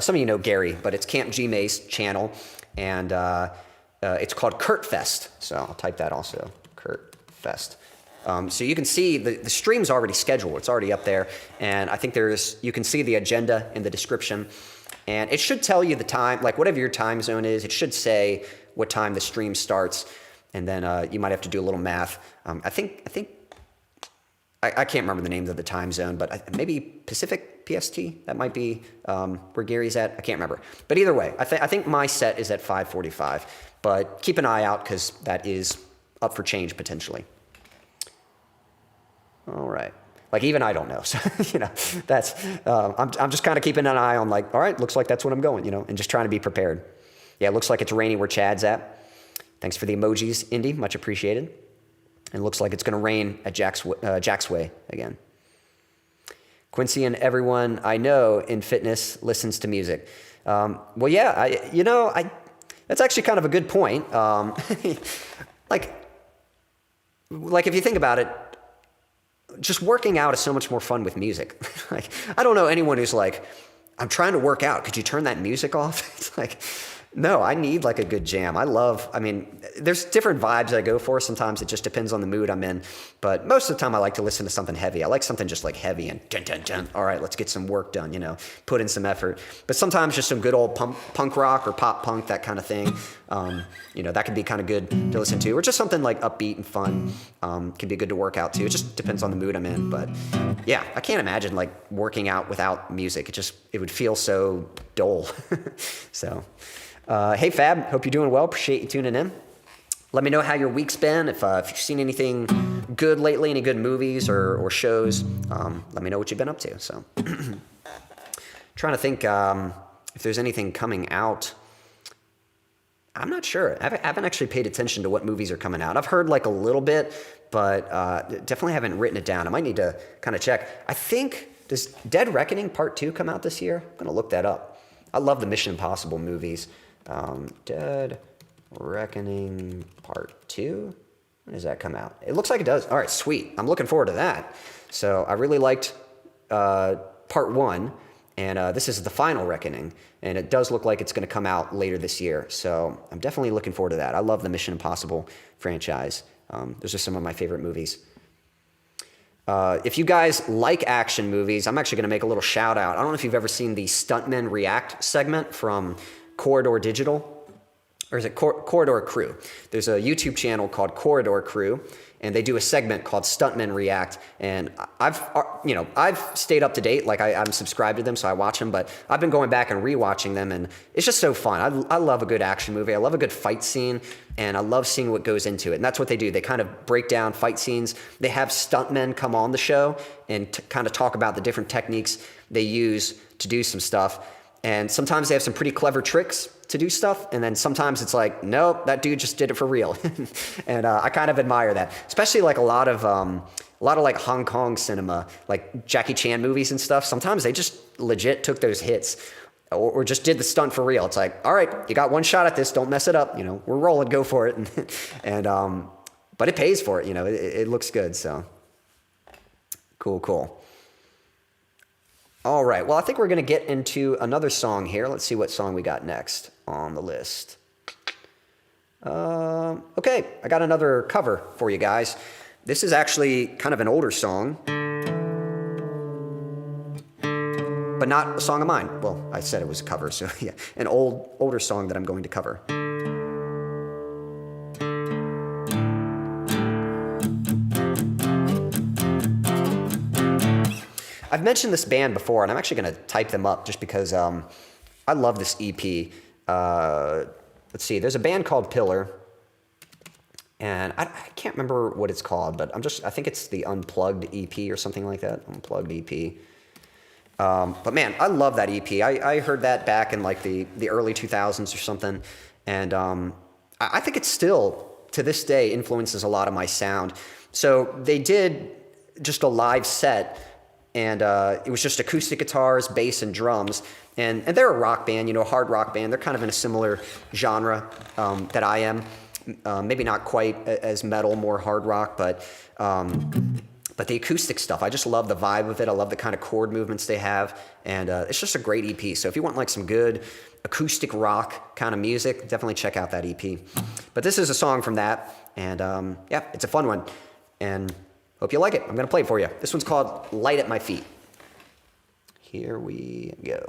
Speaker 2: some of you know Gary, but it's Camp Gmay's channel, and it's called Kurt Fest. So I'll type that also, Kurt Fest. So you can see the stream's already scheduled. It's already up there, and I think you can see the agenda in the description, and it should tell you the time, like whatever your time zone is, it should say what time the stream starts, and then you might have to do a little math. I can't remember the names of the time zone, but maybe Pacific PST, that might be where Gary's at. I can't remember. But either way, I think my set is at 5:45, but keep an eye out because that is up for change potentially. All right. Like even I don't know. So, that's, I'm just kind of keeping an eye on like, all right, looks like that's what I'm going, and just trying to be prepared. Yeah, it looks like it's raining where Chad's at. Thanks for the emojis, Indy. Much appreciated. And it looks like it's going to rain at Jack's Way again. Quincy and everyone I know in fitness listens to music. Well, yeah, that's actually kind of a good point. Like if you think about it, just working out is so much more fun with music. Like, I don't know anyone who's like, I'm trying to work out. Could you turn that music off? It's like, no, I need like a good jam. There's different vibes I go for. Sometimes it just depends on the mood I'm in. But most of the time I like to listen to something heavy. I like something just like heavy and dun, dun, dun. All right, let's get some work done, put in some effort. But sometimes just some good old punk rock or pop punk, that kind of thing. That can be kind of good to listen to. Or just something like upbeat and fun can be good to work out too. It just depends on the mood I'm in. But yeah, I can't imagine like working out without music. It would feel so dull. So... hey Fab, hope you're doing well. Appreciate you tuning in. Let me know how your week's been. If you've seen anything good lately, any good movies or shows, let me know what you've been up to. So, trying to think if there's anything coming out. I'm not sure. I haven't actually paid attention to what movies are coming out. I've heard like a little bit, but definitely haven't written it down. I might need to kind of check. I think, does Dead Reckoning Part 2 come out this year? I'm going to look that up. I love the Mission Impossible movies. Dead Reckoning Part 2? When does that come out? It looks like it does. All right, sweet. I'm looking forward to that. So I really liked Part 1, and this is the final Reckoning, and it does look like it's going to come out later this year. So I'm definitely looking forward to that. I love the Mission Impossible franchise. Those are some of my favorite movies. If you guys like action movies, I'm actually going to make a little shout out. I don't know if you've ever seen the Stuntmen React segment from Corridor Digital, or is it Corridor Crew? There's a YouTube channel called Corridor Crew, and they do a segment called Stuntmen React. And I've stayed up to date. Like I'm subscribed to them, so I watch them. But I've been going back and rewatching them, and it's just so fun. I love a good action movie. I love a good fight scene, and I love seeing what goes into it. And that's what they do. They kind of break down fight scenes. They have stuntmen come on the show and kind of talk about the different techniques they use to do some stuff. And sometimes they have some pretty clever tricks to do stuff, and then sometimes it's like, nope, that dude just did it for real. And I kind of admire that, especially like a lot of like Hong Kong cinema, like Jackie Chan movies and stuff. Sometimes they just legit took those hits or just did the stunt for real. It's like, all right, you got one shot at this, don't mess it up. We're rolling, go for it. And but it pays for it. It looks good. So cool. All right, well, I think we're going to get into another song here. Let's see what song we got next on the list. Okay, I got another cover for you guys. This is actually kind of an older song, but not a song of mine. Well, I said it was a cover, so yeah, an older song that I'm going to cover. I've mentioned this band before, and I'm actually going to type them up just because I love this EP. Let's see, there's a band called Pillar, and I can't remember what it's called, but I think it's the Unplugged EP or something like that, Unplugged EP. But man, I love that EP. I heard that back in like the early 2000s or something, and I think it still, to this day, influences a lot of my sound. So they did just a live set, and it was just acoustic guitars, bass, and drums. And they're a rock band, hard rock band. They're kind of in a similar genre that I am. Maybe not quite as metal, more hard rock, but the acoustic stuff, I just love the vibe of it. I love the kind of chord movements they have, and it's just a great EP. So if you want like some good acoustic rock kind of music, definitely check out that EP. But this is a song from that, and yeah, it's a fun one, and hope you like it. I'm going to play it for you. This one's called Light at My Feet. Here we go.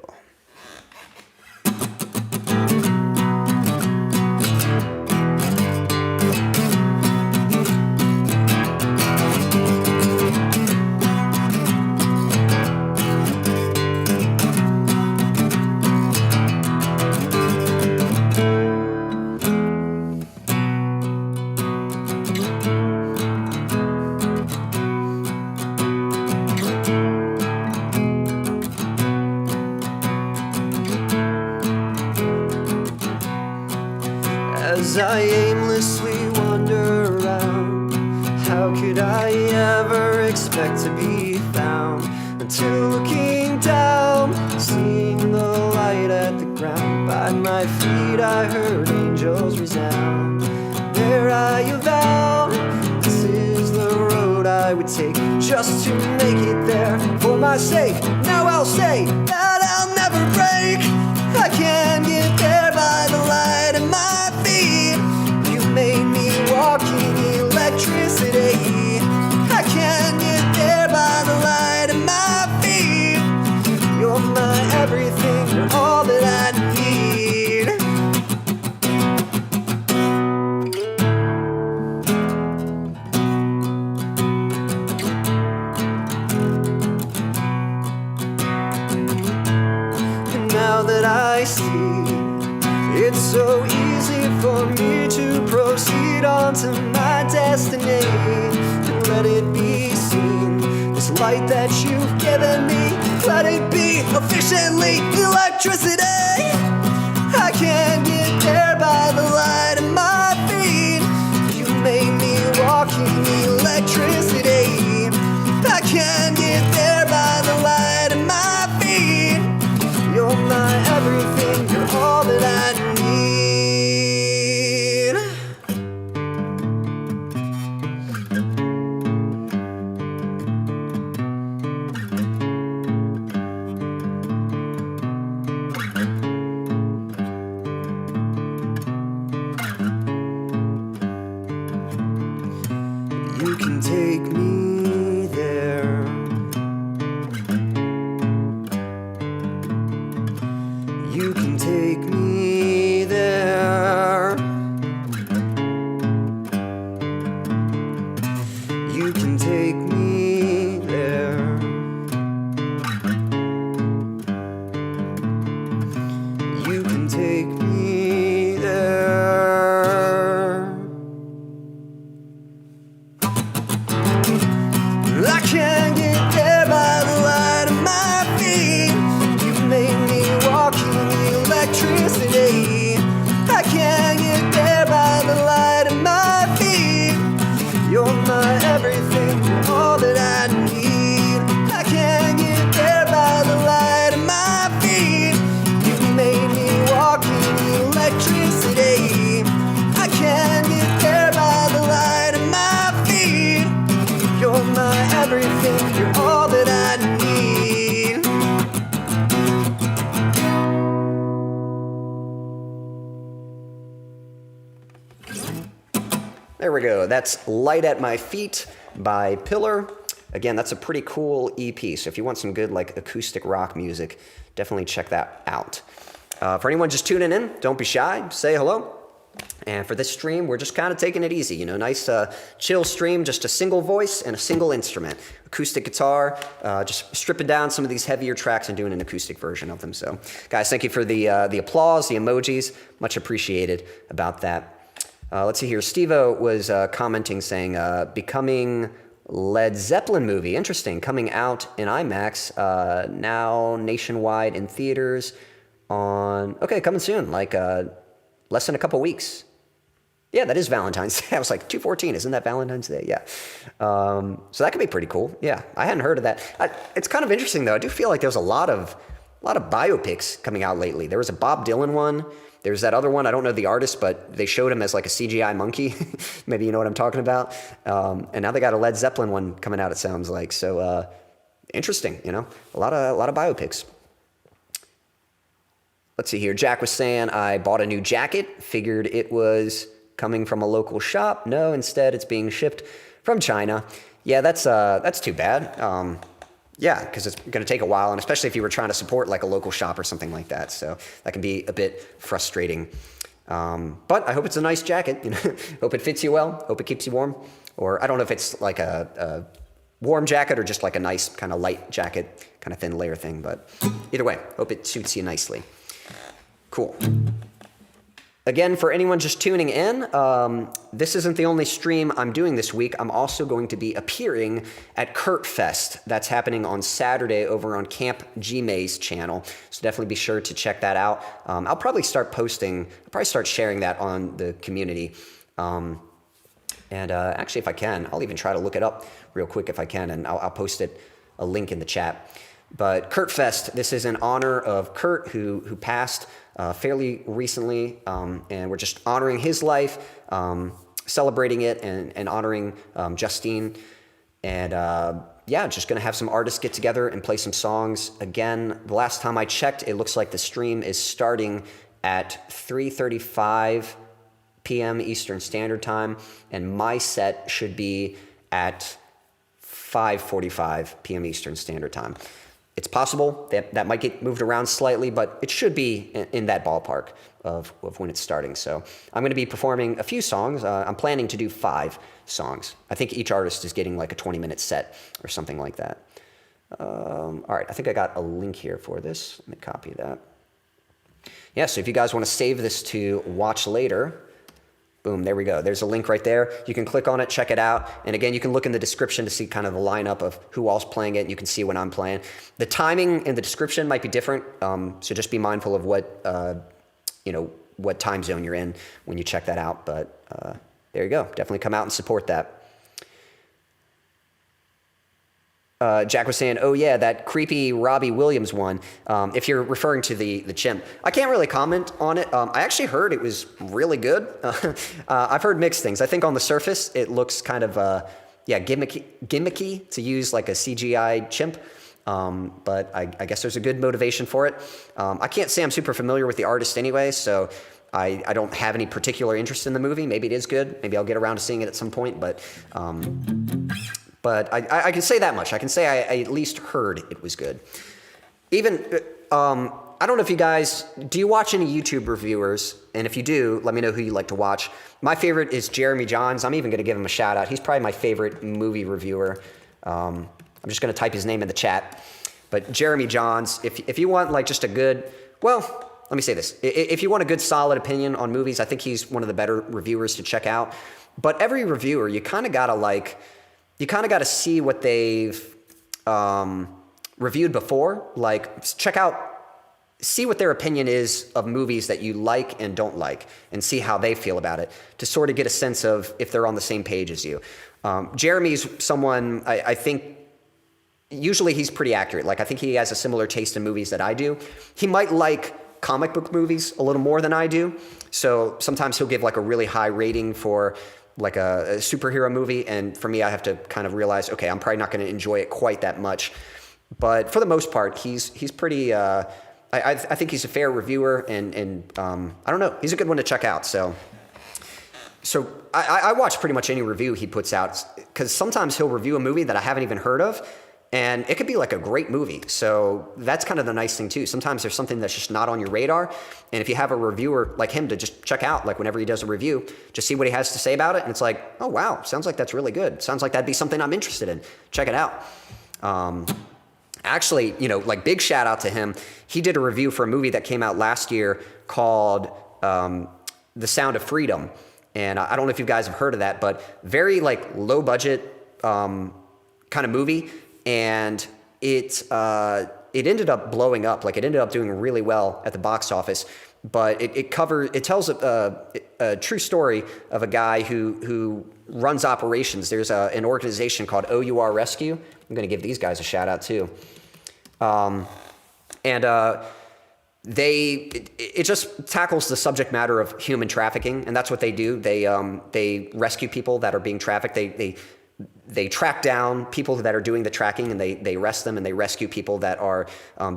Speaker 1: as I aimlessly wander around. How could I ever expect to be found until looking down, seeing the light at the ground? By my feet I heard angels resound. There I avowed, this is the road I would take just to make it there. For my sake, now I'll say that I'll never break. I can't get there by the light in my feet. You made me walking electricity. I can't get there by the light in my feet. You're my everything, you're all that I need. And now that I see, it's so easy for me to proceed on to my destiny and let it be seen. This light that you've given me, let it be efficiently electricity. I can't get there by the light in my feet. You made me walking electricity. I can't get there by the light in my feet. You're my everything, you're all that I need. You can take me there. You can take me there. You can take me there. You can take me there. I can't get there by the light of my feet. You made me walking electricity. I can't get there by the light of my feet. You're my everything, you're all that I need. I can't get there by the light of my feet. You made me walking electricity. I can't get there by the light of my feet. You're my everything, you're all that I need.
Speaker 2: There we go. That's Light at My Feet by Pillar. Again, that's a pretty cool EP. So if you want some good like acoustic rock music, definitely check that out. For anyone just tuning in, don't be shy. Say hello. And for this stream, we're just kind of taking it easy, you know, nice chill stream, just a single voice and a single instrument. Acoustic guitar, just stripping down some of these heavier tracks and doing an acoustic version of them. So guys, thank you for the applause, the emojis, much appreciated about that. Let's see here, Steve-O was commenting saying, becoming Led Zeppelin movie, interesting, coming out in IMAX, now nationwide in theaters on, okay, coming soon, like less than a couple weeks. Yeah, that is Valentine's Day. I was like, 2/14, isn't that Valentine's Day? Yeah. So that could be pretty cool. Yeah, I hadn't heard of that. It's kind of interesting, though. I do feel like there's a lot of biopics coming out lately. There was a Bob Dylan one. There's that other one. I don't know the artist, but they showed him as like a CGI monkey. Maybe you know what I'm talking about. And now they got a Led Zeppelin one coming out, it sounds like. So interesting, you know, a lot of biopics. Let's see here. Jack was saying, I bought a new jacket, figured it was coming from a local shop. No, instead it's being shipped from China. Yeah, that's too bad. Yeah, because it's going to take a while, and especially if you were trying to support like a local shop or something like that. So that can be a bit frustrating. But I hope it's a nice jacket. You know, hope it fits you well. Hope it keeps you warm. Or I don't know if it's like a warm jacket or just like a nice kind of light jacket, kind of thin layer thing. But either way, hope it suits you nicely. Cool. Again, for anyone just tuning in, this isn't the only stream I'm doing this week. I'm also going to be appearing at Kurt Fest. That's happening on Saturday over on Camp Gmay's channel. So definitely be sure to check that out. I'll probably start sharing that on the community. Actually, if I can, I'll even try to look it up real quick if I can, and I'll post a link in the chat. But Kurt Fest, this is in honor of Kurt, who passed fairly recently, and we're just honoring his life, celebrating it, and honoring Justine. And just going to have some artists get together and play some songs. Again, the last time I checked, it looks like the stream is starting at 3:35 p.m. Eastern Standard Time, and my set should be at 5:45 p.m. Eastern Standard Time. It's possible that might get moved around slightly, but it should be in that ballpark of when it's starting. So I'm going to be performing a few songs. I'm planning to do 5 songs. I think each artist is getting like a 20-minute set or something like that. All right, I think I got a link here for this. Let me copy that. Yeah, so if you guys want to save this to watch later, boom, there we go. There's a link right there. You can click on it, check it out. And again, you can look in the description to see kind of the lineup of who all's playing it. And you can see when I'm playing. The timing in the description might be different. So just be mindful of what time zone you're in when you check that out. But there you go. Definitely come out and support that. Jack was saying, oh yeah, that creepy Robbie Williams one. If you're referring to the chimp, I can't really comment on it. I actually heard it was really good. I've heard mixed things. I think on the surface, it looks kind of, gimmicky to use like a CGI chimp. But I guess there's a good motivation for it. I can't say I'm super familiar with the artist anyway, so I don't have any particular interest in the movie. Maybe it is good. Maybe I'll get around to seeing it at some point, but I can say that much. I can say I at least heard it was good. Even, I don't know if you guys, do you watch any YouTube reviewers? And if you do, let me know who you like to watch. My favorite is Jeremy Johns. I'm even going to give him a shout out. He's probably my favorite movie reviewer. I'm just going to type his name in the chat. But Jeremy Johns, if you want like just a good, well, let me say this. If you want a good solid opinion on movies, I think he's one of the better reviewers to check out. But every reviewer, you kind of got to see what they've reviewed before. Like, see what their opinion is of movies that you like and don't like, and see how they feel about it, to sort of get a sense of if they're on the same page as you. Jeremy's someone, I think, usually he's pretty accurate. Like, I think he has a similar taste in movies that I do. He might like comic book movies a little more than I do. So sometimes he'll give like a really high rating for like a superhero movie, and for me, I have to kind of realize, okay, I'm probably not going to enjoy it quite that much. But for the most part, he's pretty. I think he's a fair reviewer, and I don't know, he's a good one to check out. So I watch pretty much any review he puts out, because sometimes he'll review a movie that I haven't even heard of, and it could be like a great movie. So that's kind of the nice thing too. Sometimes there's something that's just not on your radar. And if you have a reviewer like him to just check out, like whenever he does a review, just see what he has to say about it. And it's like, oh, wow, sounds like that's really good. Sounds like that'd be something I'm interested in. Check it out. Actually, like big shout out to him. He did a review for a movie that came out last year called The Sound of Freedom. And I don't know if you guys have heard of that, but very like low budget kind of movie. And it ended up blowing up. Like, it ended up doing really well at the box office. But it tells a true story of a guy who runs operations. There's an organization called OUR Rescue. I'm going to give these guys a shout out too. It just tackles the subject matter of human trafficking, and that's what they do. They rescue people that are being trafficked. They track down people that are doing the tracking, and they arrest them, and they rescue people that are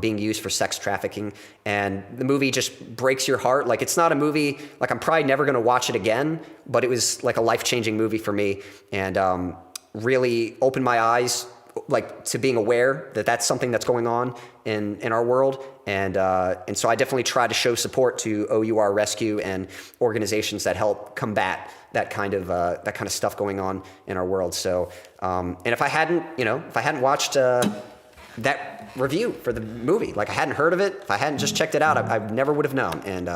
Speaker 2: being used for sex trafficking. And the movie just breaks your heart. Like, it's not a movie, like, I'm probably never going to watch it again, but it was like a life-changing movie for me, and really opened my eyes like to being aware that that's something that's going on in our world. And so I definitely try to show support to OUR Rescue and organizations that help combat that kind of stuff going on in our world. So, and if I hadn't watched that review for the movie, like I hadn't heard of it, if I hadn't just checked it out, I never would have known. And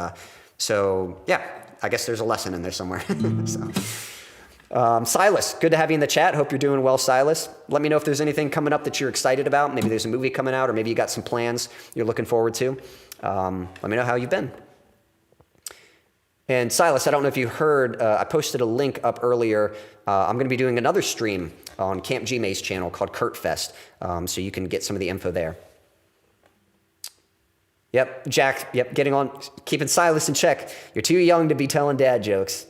Speaker 2: so yeah, I guess there's a lesson in there somewhere. So. Silas, good to have you in the chat. Hope you're doing well, Silas. Let me know if there's anything coming up that you're excited about. Maybe there's a movie coming out, or maybe you got some plans you're looking forward to. Let me know how you've been. And Silas, I don't know if you heard, I posted a link up earlier. I'm going to be doing another stream on Camp Gmay's channel called Kurtfest, so you can get some of the info there. Yep, Jack, yep, getting on, keeping Silas in check. You're too young to be telling dad jokes.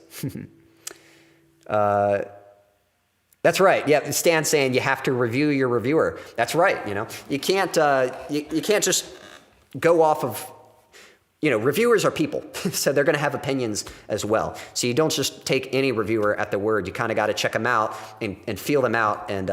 Speaker 2: That's right. Yeah, Stan's saying you have to review your reviewer. That's right. You know, you can't just go off of, reviewers are people, so they're going to have opinions as well. So you don't just take any reviewer at the word. You kind of got to check them out and feel them out and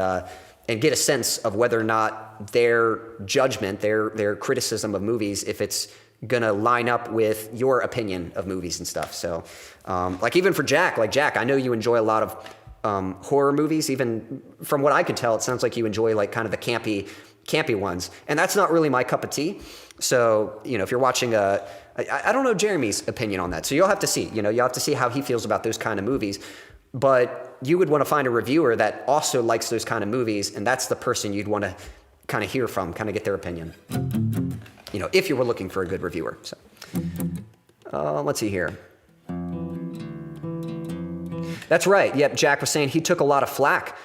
Speaker 2: get a sense of whether or not their judgment, their criticism of movies, if it's going to line up with your opinion of movies and stuff. So, like even for Jack, I know you enjoy a lot of horror movies. Even from what I could tell, it sounds like you enjoy like kind of the campy ones. And that's not really my cup of tea. So, if you're watching I don't know Jeremy's opinion on that. So you'll have to see, you'll have to see how he feels about those kind of movies. But you would want to find a reviewer that also likes those kind of movies. And that's the person you'd want to kind of hear from, kind of get their opinion. If you were looking for a good reviewer. So, let's see here. That's right. Yep. Jack was saying he took a lot of flack.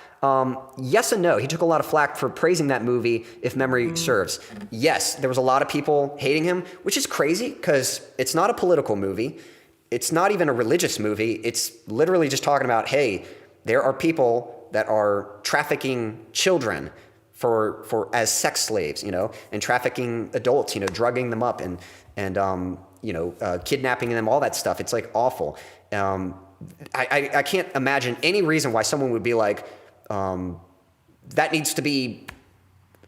Speaker 2: Yes and no. He took a lot of flack for praising that movie, if memory serves. Yes, there was a lot of people hating him, which is crazy because it's not a political movie. It's not even a religious movie. It's literally just talking about, hey, there are people that are trafficking children for as sex slaves, and trafficking adults, drugging them up and kidnapping them, all that stuff. It's like awful. I can't imagine any reason why someone would be like, that needs to be,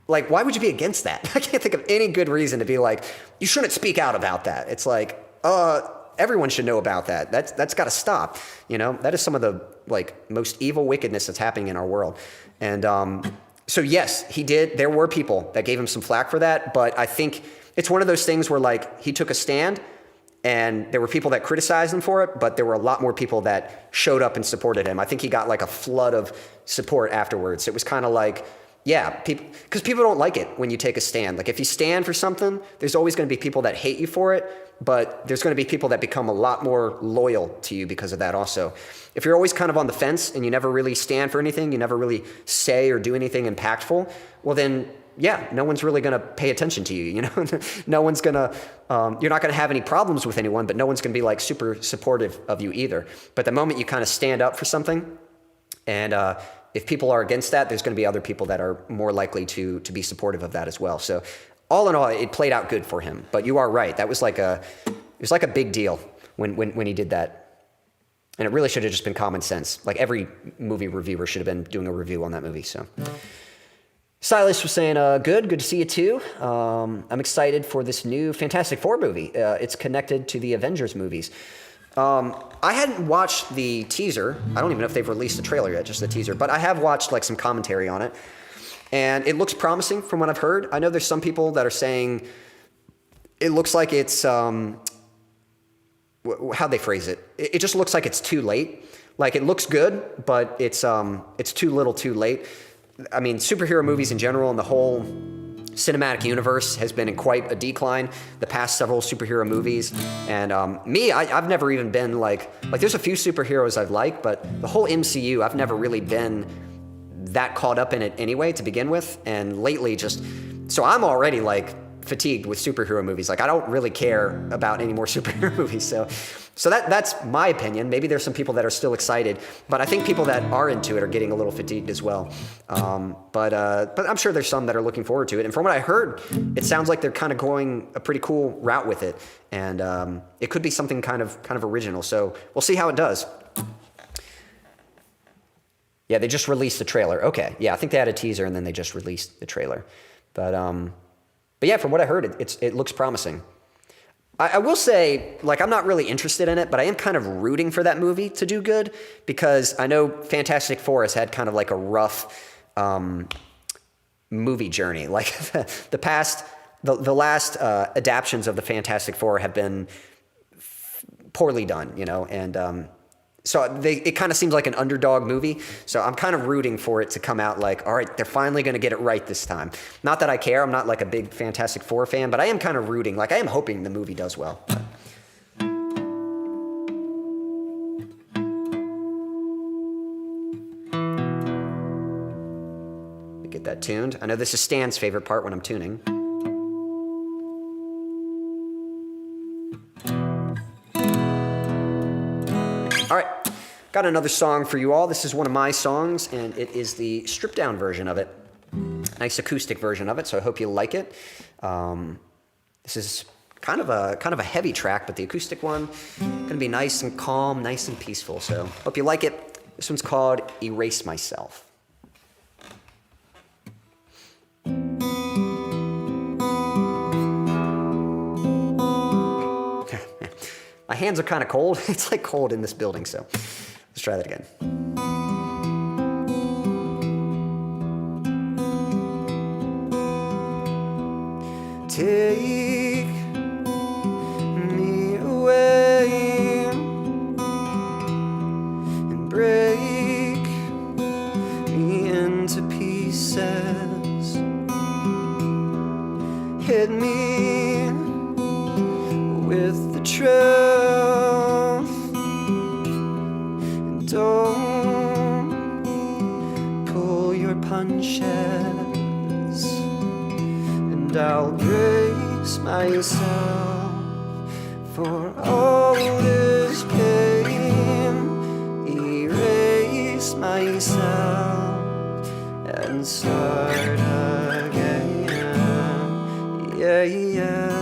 Speaker 2: like, why would you be against that? I can't think of any good reason to be like, you shouldn't speak out about that. It's like, everyone should know about that. That's got to stop. That is some of the like most evil wickedness that's happening in our world. And so yes, he did. There were people that gave him some flack for that, but I think it's one of those things where like he took a stand. And there were people that criticized him for it, but there were a lot more people that showed up and supported him. I think he got like a flood of support afterwards. It was kind of like, yeah, because people don't like it when you take a stand. Like if you stand for something, there's always going to be people that hate you for it, but there's going to be people that become a lot more loyal to you because of that also. If you're always kind of on the fence and you never really stand for anything, you never really say or do anything impactful, well then, yeah, no one's really going to pay attention to you. No one's going to, you're not going to have any problems with anyone, but no one's going to be like super supportive of you either. But the moment you kind of stand up for something, and if people are against that, there's going to be other people that are more likely to be supportive of that as well. So all in all, it played out good for him. But you are right. That was like it was like a big deal when he did that. And it really should have just been common sense. Like every movie reviewer should have been doing a review on that movie. So. Silas was saying, good to see you too. I'm excited for this new Fantastic Four movie. It's connected to the Avengers movies. I hadn't watched the teaser. I don't even know if they've released the trailer yet, just the teaser. But I have watched like some commentary on it. And it looks promising from what I've heard. I know there's some people that are saying it looks like it's, how'd they phrase it? It just looks like it's too late. Like it looks good, but it's too little too late. I mean, superhero movies in general and the whole cinematic universe has been in quite a decline the past several superhero movies. And I've never even been like there's a few superheroes I've liked, but the whole MCU, I've never really been that caught up in it anyway to begin with. And lately so I'm already like fatigued with superhero movies. Like I don't really care about any more superhero movies. So that's my opinion. Maybe there's some people that are still excited, but I think people that are into it are getting a little fatigued as well. But I'm sure there's some that are looking forward to it. And from what I heard, it sounds like they're kind of going a pretty cool route with it, and it could be something kind of original. So we'll see how it does. Yeah, they just released the trailer. Okay, yeah, I think they had a teaser and then they just released the trailer. But yeah, from what I heard, it looks promising. I will say, like, I'm not really interested in it, but I am kind of rooting for that movie to do good because I know Fantastic Four has had kind of like a rough movie journey. Like the last adaptions of the Fantastic Four have been poorly done, you know, and so it kind of seems like an underdog movie. So I'm kind of rooting for it to come out like, all right, they're finally going to get it right this time. Not that I care. I'm not like a big Fantastic Four fan, but I am kind of rooting. Like I am hoping the movie does well. Get that tuned. I know this is Stan's favorite part when I'm tuning. All right, got another song for you all. This is one of my songs, and it is the stripped down version of it. Nice acoustic version of it, so I hope you like it. This is kind of a heavy track, but the acoustic one gonna be nice and calm, nice and peaceful. So hope you like it. This one's called "Erase Myself." My hands are kind of cold. It's like cold in this building, so let's try that again. Take me away and break me into pieces. Hit me with the truth. Don't pull your punches, and I'll brace myself for all this pain. Erase myself and start again. Yeah, yeah.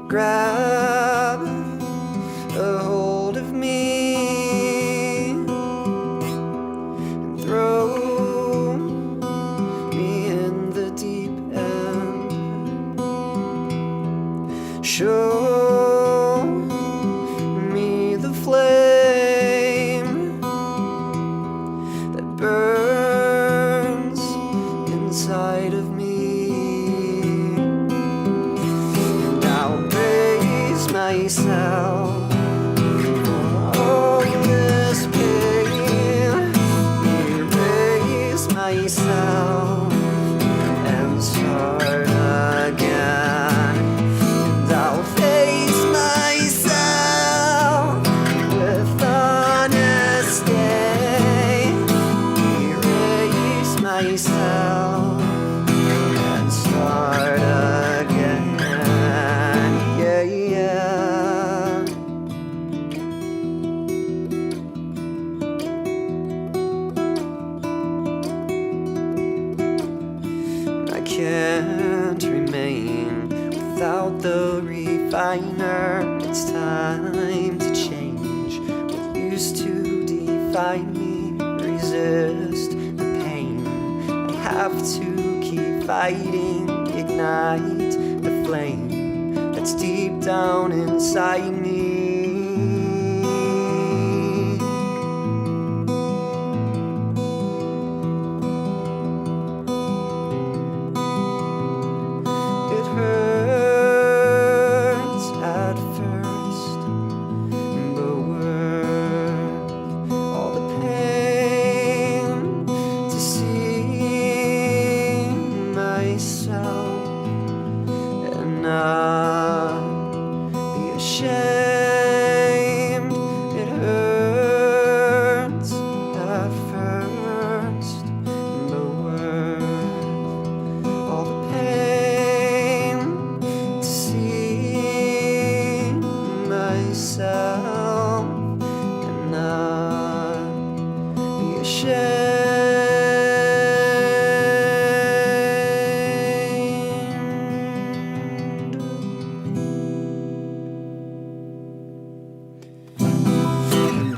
Speaker 2: Grab a hold of me and throw me in the deep end. Show me the flame that burns inside of me. Myself for all this pain. Erase myself and start again. And I'll face myself with honesty. Erase myself and start again. Yeah, yeah. Can't remain without the refiner. It's time to change what used to define me. Resist the pain. I have to keep fighting. Ignite the flame that's deep down inside me.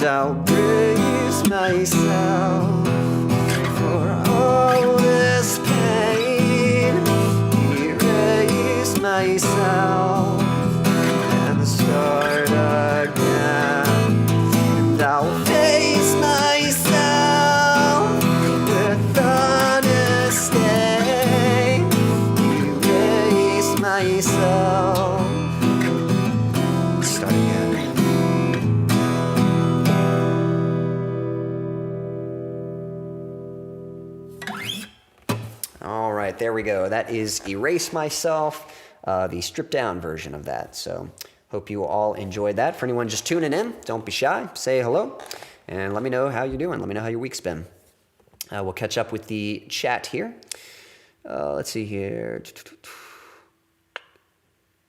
Speaker 2: I'll brace myself for all this pain. Erase myself and start again. And I'll face myself with honesty. All right, there we go. That is Erase Myself, the stripped down version of that. So hope you all enjoyed that. For anyone just tuning in, don't be shy. Say hello and let me know how you're doing. Let me know how your week's been. We'll catch up with the chat here. Let's see here.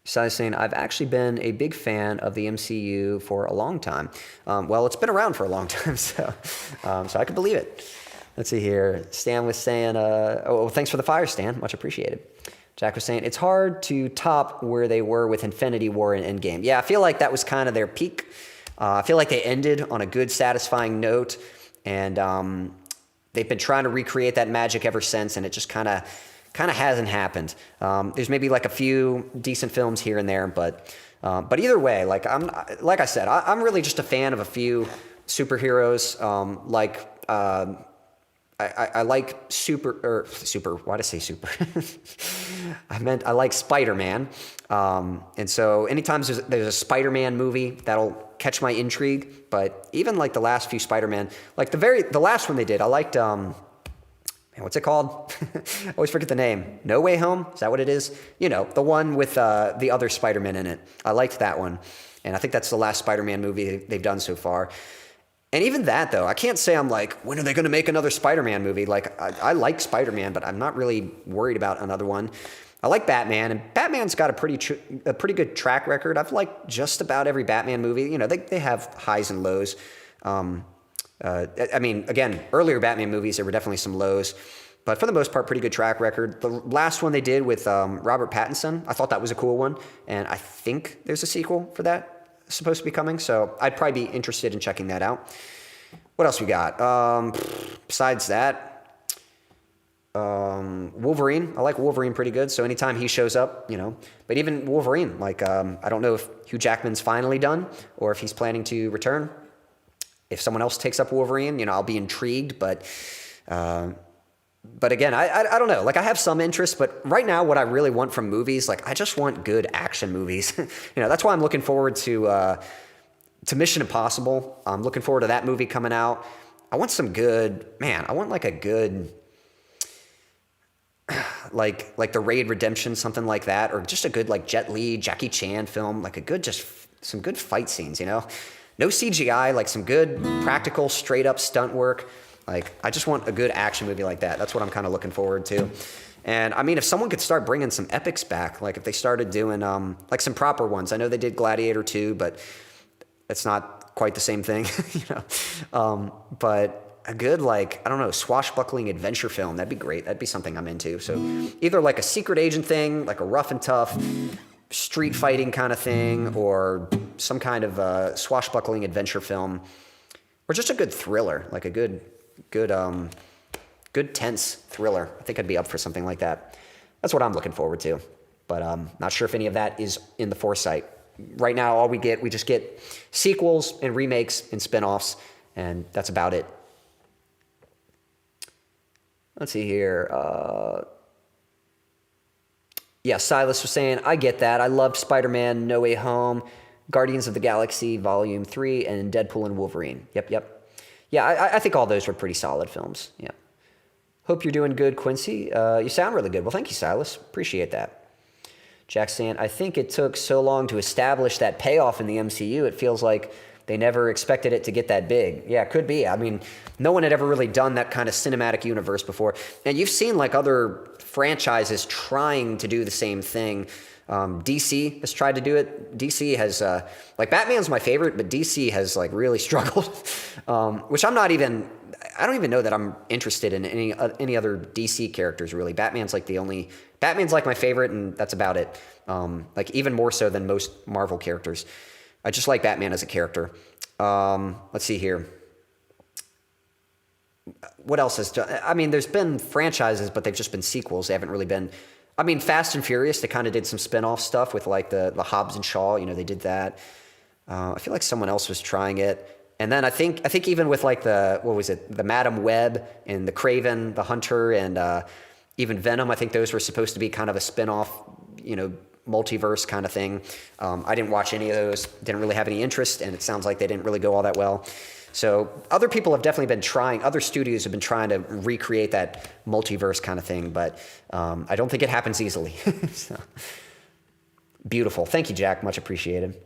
Speaker 2: Sai's saying, I've actually been a big fan of the MCU for a long time. Well, it's been around for a long time, so I can believe it. Let's see here. Stan was saying, thanks for the fire, Stan. Much appreciated. Jack was saying, it's hard to top where they were with Infinity War and Endgame. Yeah, I feel like that was kind of their peak. I feel like they ended on a good, satisfying note, and they've been trying to recreate that magic ever since, and it just kind of hasn't happened. There's maybe like a few decent films here and there, but either way, like I said, I'm really just a fan of a few superheroes. I like super. Why did I say super? I like Spider-Man. And so anytime there's a Spider-Man movie, that'll catch my intrigue. But even like the last few Spider-Man, like the last one they did, I liked, what's it called? I always forget the name. No Way Home? Is that what it is? You know, the one with the other Spider-Man in it. I liked that one. And I think that's the last Spider-Man movie they've done so far. And even that, though, I can't say I'm like, when are they going to make another Spider-Man movie? Like, I like Spider-Man, but I'm not really worried about another one. I like Batman, and Batman's got a pretty good track record. I've liked just about every Batman movie. You know, they have highs and lows. I mean, again, earlier Batman movies, there were definitely some lows. But for the most part, pretty good track record. The last one they did with Robert Pattinson, I thought that was a cool one. And I think there's a sequel for that supposed to be coming, so I'd probably be interested in checking that out. What else we got? Besides that, Wolverine. I like Wolverine pretty good, so anytime he shows up, you know. But even Wolverine, like, I don't know if Hugh Jackman's finally done or if he's planning to return. If someone else takes up Wolverine, you know, I'll be intrigued, but again, I don't know. Like, I have some interest, but right now what I really want from movies, like, I just want good action movies. You know, that's why I'm looking forward to Mission Impossible. I'm looking forward to that movie coming out. I want some good, I want like a good, like The Raid Redemption, something like that, or just a good like Jet Li, Jackie Chan film, like a good, just some good fight scenes, you know? No CGI, like some good practical, straight up stunt work. Like, I just want a good action movie like that. That's what I'm kind of looking forward to. And, I mean, if someone could start bringing some epics back, like if they started doing, like some proper ones. I know they did Gladiator 2, but it's not quite the same thing, you know. But a good, like, I don't know, swashbuckling adventure film, that'd be great. That'd be something I'm into. So either like a secret agent thing, like a rough and tough street fighting kind of thing, or some kind of swashbuckling adventure film, or just a good thriller, like a good tense thriller. I think I'd be up for something like that. That's what I'm looking forward to. But not sure if any of that is in the foresight. Right now, we just get sequels and remakes and spin-offs, and that's about it. Let's see here. Yeah, Silas was saying, I get that. I loved Spider-Man, No Way Home, Guardians of the Galaxy Volume 3, and Deadpool and Wolverine. Yep. Yeah, I think all those were pretty solid films. Yeah. Hope you're doing good, Quincy. You sound really good. Well, thank you, Silas. Appreciate that. Jack's saying, I think it took so long to establish that payoff in the MCU. It feels like they never expected it to get that big. Yeah, it could be. I mean, no one had ever really done that kind of cinematic universe before. And you've seen like other franchises trying to do the same thing. DC has tried to do it. DC has, like, Batman's my favorite, but DC has like really struggled, which I don't even know that I'm interested in any other DC characters really. Batman's like my favorite, and that's about it. Like even more so than most Marvel characters. I just like Batman as a character. Let's see here. What else has done? I mean, there's been franchises, but they've just been sequels. They haven't really been. I mean, Fast and Furious, they kind of did some spin-off stuff with like the Hobbs and Shaw. You know, they did that. I feel like someone else was trying it. And then I think even with like the Madam Web and the Kraven, the Hunter, and even Venom, I think those were supposed to be kind of a spin-off, you know, multiverse kind of thing. I didn't watch any of those, didn't really have any interest, and it sounds like they didn't really go all that well. So other people have definitely been trying, other studios have been trying to recreate that multiverse kind of thing, but I don't think it happens easily. So, beautiful. Thank you, Jack. Much appreciated.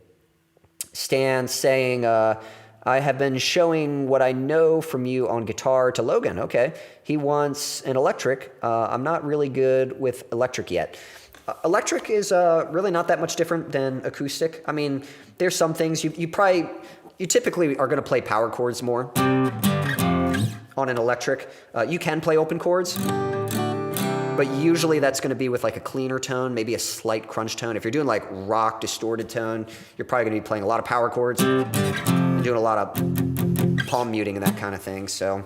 Speaker 2: Stan saying, I have been showing what I know from you on guitar to Logan. Okay. He wants an electric. I'm not really good with electric yet. Electric is really not that much different than acoustic. I mean, there's some things you typically are going to play power chords more on an electric. You can play open chords, but usually that's going to be with like a cleaner tone, maybe a slight crunch tone. If you're doing like rock distorted tone, you're probably going to be playing a lot of power chords and doing a lot of palm muting and that kind of thing. So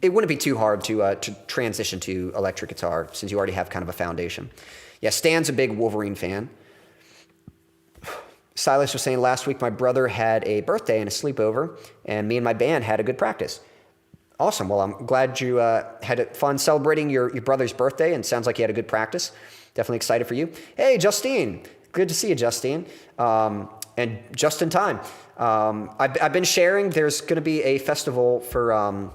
Speaker 2: it wouldn't be too hard to transition to electric guitar since you already have kind of a foundation. Yeah, Stan's a big Wolverine fan. Silas was saying last week my brother had a birthday and a sleepover, and me and my band had a good practice. Awesome. Well, I'm glad you had fun celebrating your brother's birthday, and sounds like you had a good practice. Definitely excited for you. Hey, Justine. Good to see you, Justine. And just in time. I've been sharing there's going to be a festival for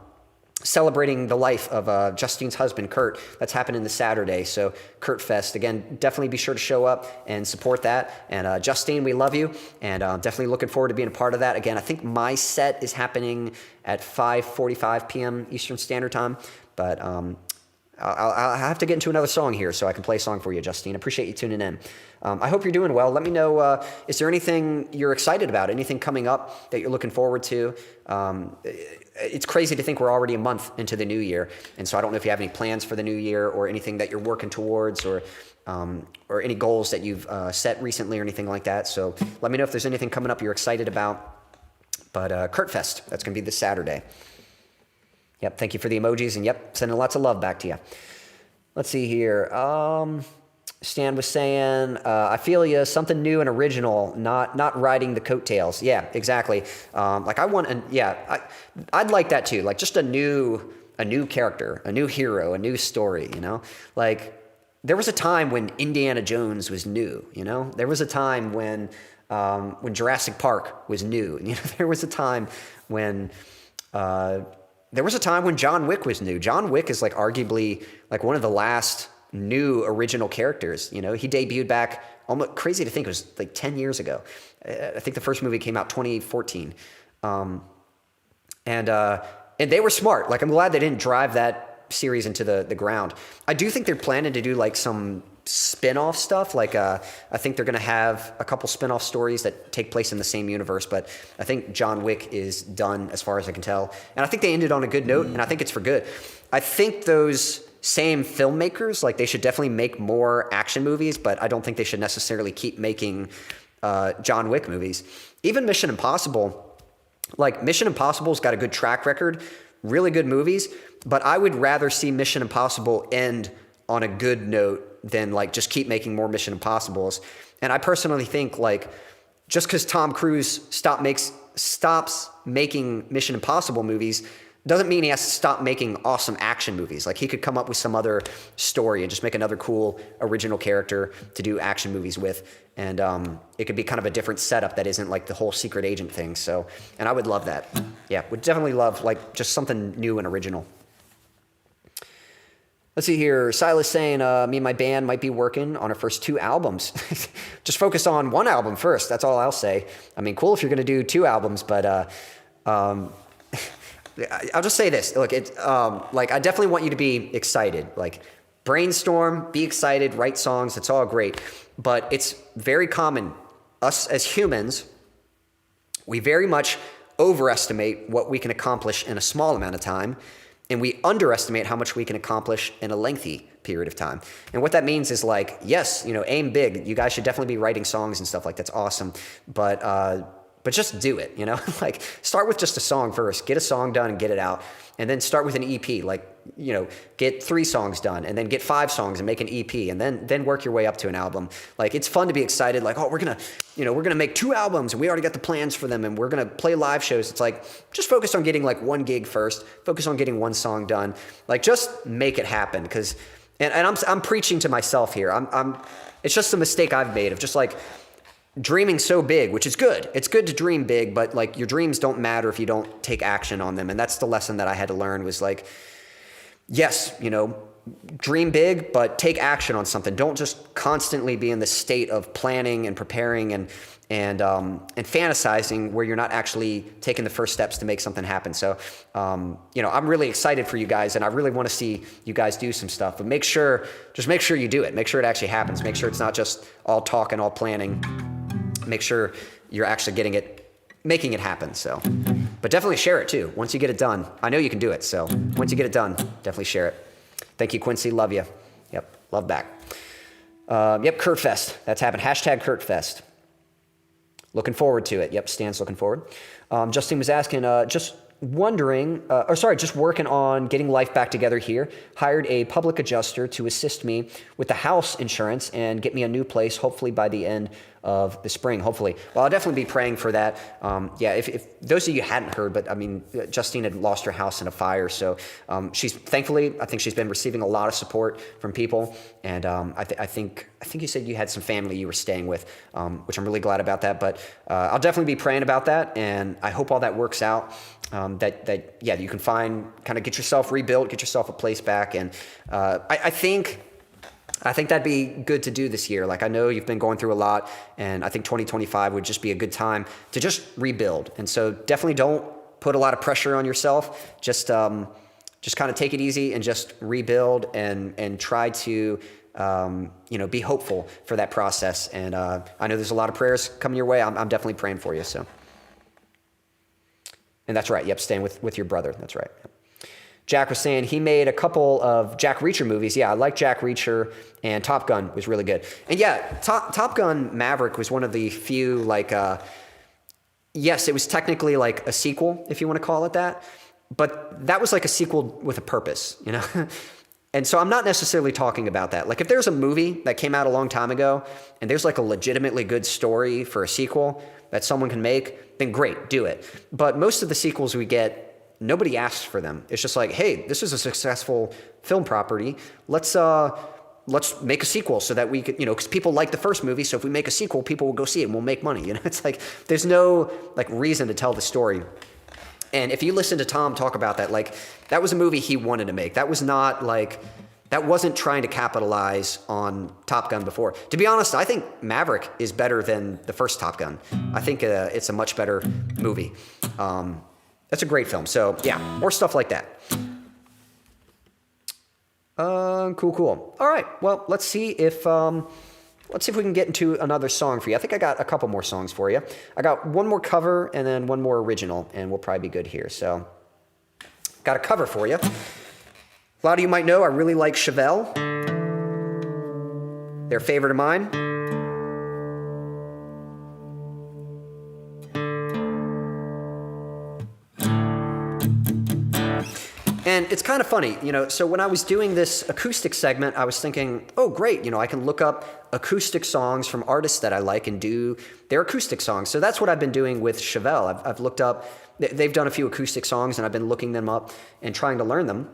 Speaker 2: celebrating the life of Justine's husband, Kurt. That's happening this Saturday. So Kurt Fest. Again, definitely be sure to show up and support that. And Justine, we love you. And definitely looking forward to being a part of that. Again, I think my set is happening at 5:45 p.m. Eastern Standard Time. But I'll have to get into another song here so I can play a song for you, Justine. Appreciate you tuning in. I hope you're doing well. Let me know, is there anything you're excited about? Anything coming up that you're looking forward to? It's crazy to think we're already a month into the new year. And so I don't know if you have any plans for the new year or anything that you're working towards or any goals that you've set recently or anything like that. So let me know if there's anything coming up you're excited about. But Kurt Fest, that's going to be this Saturday. Yep, thank you for the emojis, and yep, sending lots of love back to you. Let's see here. Stan was saying, I feel you, something new and original, not riding the coattails. Yeah, exactly. Like I want, I'd like that too. Like just a new character, a new hero, a new story. You know, like there was a time when Indiana Jones was new. You know, there was a time when Jurassic Park was new. You know, there was a time when. There was a time when John Wick was new. John Wick is like arguably like one of the last new original characters. You know, he debuted back almost crazy to think it was like 10 years ago. I think the first movie came out 2014. And they were smart. Like I'm glad they didn't drive that series into the ground. I do think they're planning to do like some spin-off stuff. Like I think they're going to have a couple spin-off stories that take place in the same universe, but I think John Wick is done as far as I can tell. And I think they ended on a good note, and I think it's for good. I think those same filmmakers, like they should definitely make more action movies, but I don't think they should necessarily keep making John Wick movies. Even Mission Impossible, like Mission Impossible's got a good track record, really good movies, but I would rather see Mission Impossible end on a good note than like just keep making more Mission Impossibles. And I personally think like just because Tom Cruise stops making Mission Impossible movies doesn't mean he has to stop making awesome action movies. Like he could come up with some other story and just make another cool original character to do action movies with. And it could be kind of a different setup that isn't like the whole secret agent thing. So, and I would love that. Yeah, would definitely love like just something new and original. Let's see here. Silas saying, me and my band might be working on our first 2 albums. Just focus on 1 album first. That's all I'll say. I mean, cool if you're going to do 2 albums, but I'll just say this. Look, it's like I definitely want you to be excited. Like brainstorm, be excited, write songs. It's all great. But it's very common. Us as humans, we very much overestimate what we can accomplish in a small amount of time. And we underestimate how much we can accomplish in a lengthy period of time. And what that means is like, yes, you know, aim big. You guys should definitely be writing songs and stuff like that's awesome. But just do it, you know? Like start with just a song first. Get a song done and get it out. And then start with an EP. Like, you know, get 3 songs done and then get 5 songs and make an EP and then work your way up to an album. Like it's fun to be excited. Like, oh, we're gonna make 2 albums and we already got the plans for them and we're gonna play live shows. It's like just focus on getting like 1 gig first. Focus on getting 1 song done. Like just make it happen. Because and I'm preaching to myself here. It's just a mistake I've made of just like dreaming so big, which is good. It's good to dream big, but like your dreams don't matter if you don't take action on them. And that's the lesson that I had to learn was like, yes, you know, dream big, but take action on something. Don't just constantly be in the state of planning and preparing and fantasizing where you're not actually taking the first steps to make something happen. So, you know, I'm really excited for you guys, and I really want to see you guys do some stuff. But just make sure you do it. Make sure it actually happens. Make sure it's not just all talk and all planning. Make sure you're actually making it happen. So, but definitely share it too. Once you get it done, I know you can do it. So once you get it done, definitely share it. Thank you, Quincy. Love you. Yep. Love back. Yep. Kurtfest. That's happened. Hashtag Kurtfest. Looking forward to it. Yep. Stan's looking forward. Justin was asking, just working on getting life back together here. Hired a public adjuster to assist me with the house insurance and get me a new place, hopefully by the end of the spring, hopefully. Well, I'll definitely be praying for that. If those of you hadn't heard, but I mean, Justine had lost her house in a fire. So she's thankfully, I think she's been receiving a lot of support from people. And I think you said you had some family you were staying with, which I'm really glad about that. But I'll definitely be praying about that. And I hope all that works out. That you can get yourself rebuilt, get yourself a place back. And I think that'd be good to do this year. Like, I know you've been going through a lot, and I think 2025 would just be a good time to just rebuild. And so definitely don't put a lot of pressure on yourself. Just kind of take it easy and just rebuild and try to, be hopeful for that process. And I know there's a lot of prayers coming your way. I'm definitely praying for you. So, and that's right. Yep. Staying with your brother. That's right. Jack was saying he made a couple of Jack Reacher movies. Yeah, I like Jack Reacher, and Top Gun was really good. And yeah, Top Gun Maverick was one of the few, yes, it was technically like a sequel, if you want to call it that, but that was like a sequel with a purpose, you know? And so I'm not necessarily talking about that. Like, if there's a movie that came out a long time ago and there's like a legitimately good story for a sequel that someone can make, then great, do it. But most of the sequels we get, nobody asks for them. It's just like, hey, this is a successful film property. Let's make a sequel so that we could, because people like the first movie. So if we make a sequel, people will go see it and we'll make money. It's like, there's no reason to tell the story. And if you listen to Tom talk about that, that was a movie he wanted to make. That was not that wasn't trying to capitalize on Top Gun before. To be honest, I think Maverick is better than the first Top Gun. I think it's a much better movie. That's a great film. So yeah, more stuff like that. Cool. All right. Well, let's see if we can get into another song for you. I think I got a couple more songs for you. I got one more cover and then one more original, and we'll probably be good here. So, got a cover for you. A lot of you might know I really like Chevelle. They're a favorite of mine. And it's kind of funny, so when I was doing this acoustic segment, I was thinking, oh, great, I can look up acoustic songs from artists that I like and do their acoustic songs. So that's what I've been doing with Chevelle. I've looked up, they've done a few acoustic songs, and I've been looking them up and trying to learn them.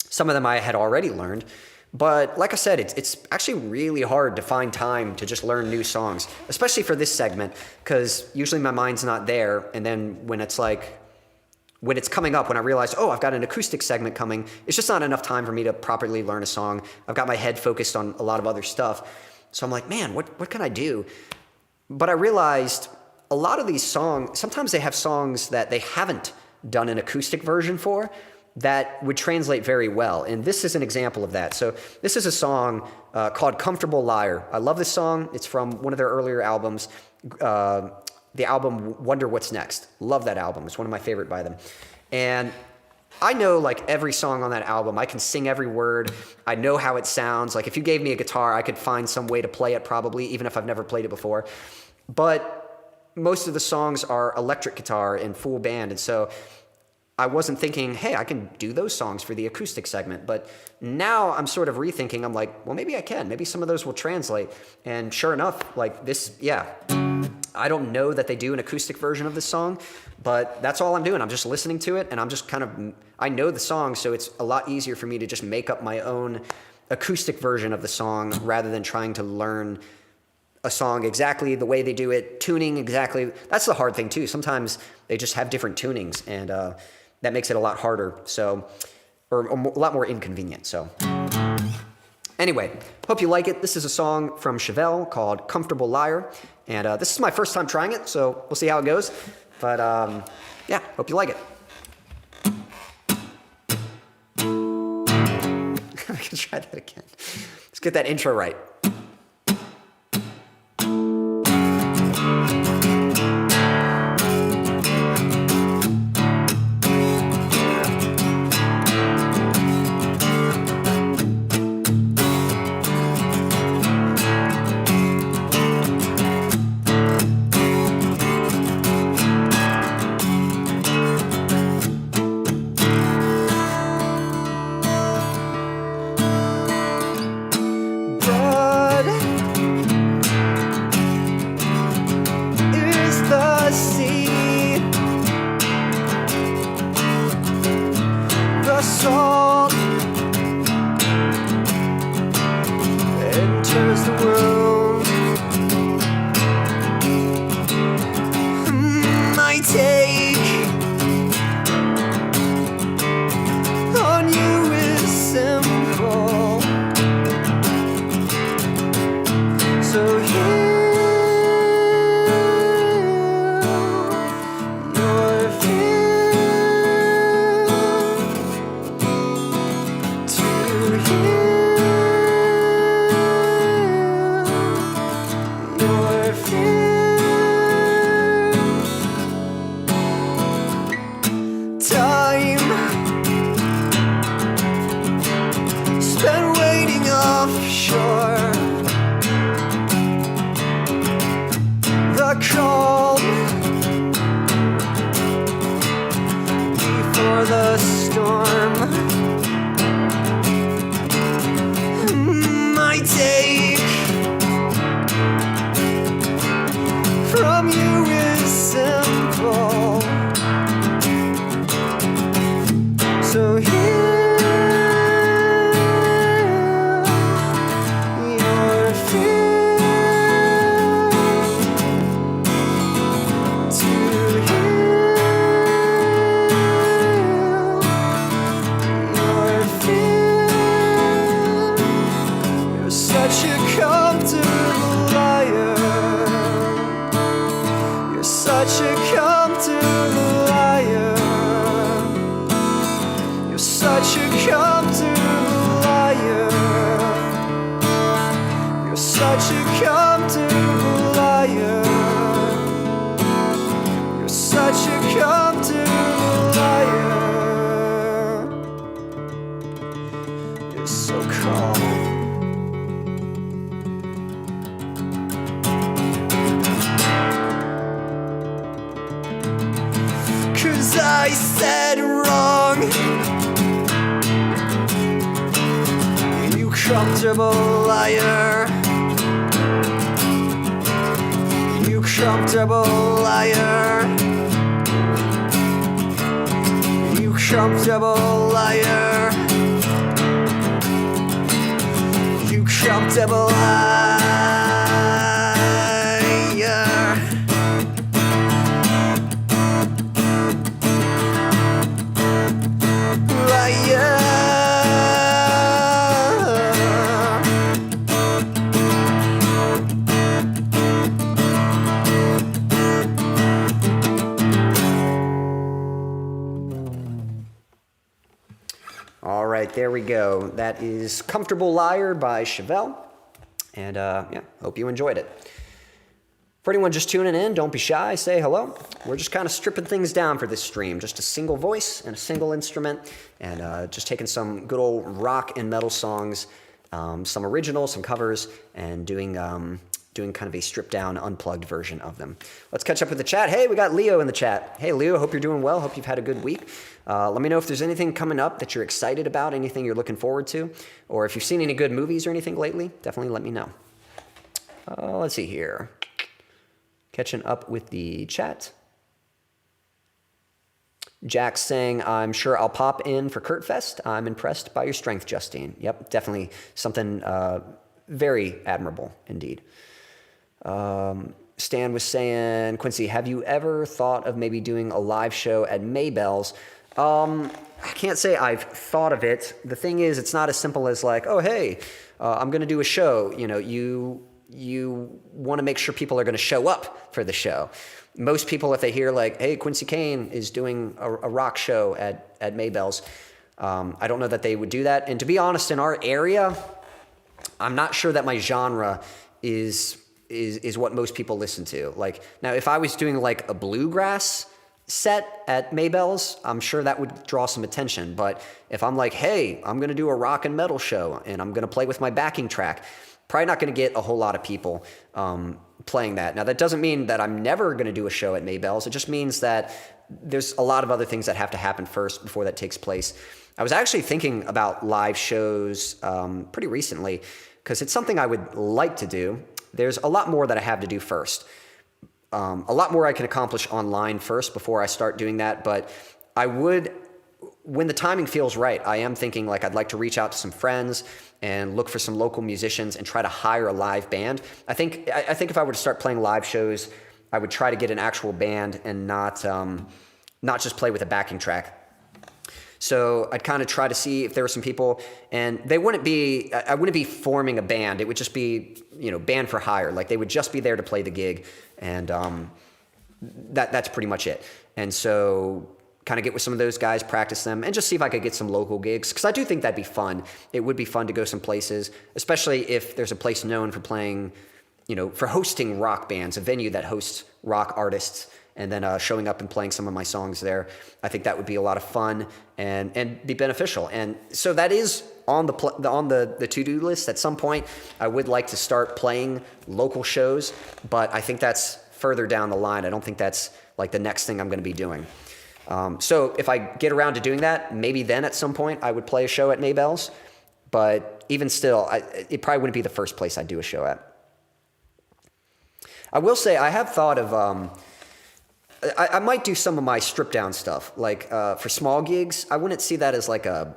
Speaker 2: Some of them I had already learned. But like I said, it's actually really hard to find time to just learn new songs, especially for this segment, because usually my mind's not there. And then when it's coming up, when I realize, oh, I've got an acoustic segment coming, it's just not enough time for me to properly learn a song. I've got my head focused on a lot of other stuff. So I'm like, man, what can I do? But I realized a lot of these songs, sometimes they have songs that they haven't done an acoustic version for that would translate very well. And this is an example of that. So this is a song called Comfortable Liar. I love this song. It's from one of their earlier albums. The album Wonder What's Next. Love that album. It's one of my favorite by them. And I know every song on that album. I can sing every word. I know how it sounds. If you gave me a guitar, I could find some way to play it probably, even if I've never played it before. But most of the songs are electric guitar and full band. And so I wasn't thinking, hey, I can do those songs for the acoustic segment. But now I'm sort of rethinking. I'm like, well, maybe I can. Maybe some of those will translate. And sure enough, this, yeah. I don't know that they do an acoustic version of this song, but that's all I'm doing. I'm just listening to it, and I'm just I know the song, so it's a lot easier for me to just make up my own acoustic version of the song rather than trying to learn a song exactly the way they do it, tuning exactly. That's the hard thing too. Sometimes they just have different tunings, and that makes it a lot harder. So, or a lot more inconvenient. So, anyway, hope you like it. This is a song from Chevelle called "Comfortable Liar," and this is my first time trying it, so we'll see how it goes. But yeah, hope you like it. I can try that again. Let's get that intro right.
Speaker 1: Comfortable liar. You comfortable liar. You comfortable liar. You comfortable liar.
Speaker 2: There we go. That is Comfortable Liar by Chevelle. And yeah, hope you enjoyed it. For anyone just tuning in, don't be shy, say hello. We're just kind of stripping things down for this stream. Just a single voice and a single instrument, and just taking some good old rock and metal songs, some originals, some covers, and doing kind of a stripped down, unplugged version of them. Let's catch up with the chat. Hey, we got Leo in the chat. Hey, Leo, hope you're doing well. Hope you've had a good week. Let me know if there's anything coming up that you're excited about, anything you're looking forward to, or if you've seen any good movies or anything lately, definitely let me know. Let's see here. Catching up with the chat. Jack's saying, I'm sure I'll pop in for Kurtfest. I'm impressed by your strength, Justine. Yep, definitely something very admirable indeed. Stan was saying, Quincy, have you ever thought of maybe doing a live show at Maybell's? I can't say I've thought of it. The thing is, it's not as simple as like, oh, hey, I'm going to do a show. You know, you want to make sure people are going to show up for the show. Most people, if they hear like, hey, Quincy Kane is doing a rock show at Maybell's, I don't know that they would do that. And to be honest, in our area, I'm not sure that my genre is what most people listen to. Like, now, if I was doing like a bluegrass set at Maybell's, I'm sure that would draw some attention. But if I'm like, hey, I'm going to do a rock and metal show and I'm going to play with my backing track, probably not going to get a whole lot of people playing that. Now, that doesn't mean that I'm never going to do a show at Maybell's. It just means that there's a lot of other things that have to happen first before that takes place. I was actually thinking about live shows pretty recently because it's something I would like to do. There's a lot more that I have to do first. A lot more I can accomplish online first before I start doing that. But I would, when the timing feels right, I am thinking like I'd like to reach out to some friends and look for some local musicians and try to hire a live band. I think if I were to start playing live shows, I would try to get an actual band and not just play with a backing track. So I'd kind of try to see if there were some people, and I wouldn't be forming a band. It would just be, band for hire. Like they would just be there to play the gig, and that's pretty much it. And so kind of get with some of those guys, practice them, and just see if I could get some local gigs. Because I do think that'd be fun. It would be fun to go some places, especially if there's a place known for playing, for hosting rock bands, a venue that hosts rock artists, and then showing up and playing some of my songs there. I think that would be a lot of fun and be beneficial. And so that is on the to-do list. At some point, I would like to start playing local shows, but I think that's further down the line. I don't think that's like the next thing I'm going to be doing. So if I get around to doing that, maybe then at some point I would play a show at Maybell's. But even still, it probably wouldn't be the first place I'd do a show at. I will say I have thought of... I might do some of my stripped down stuff, like for small gigs. I wouldn't see that as like a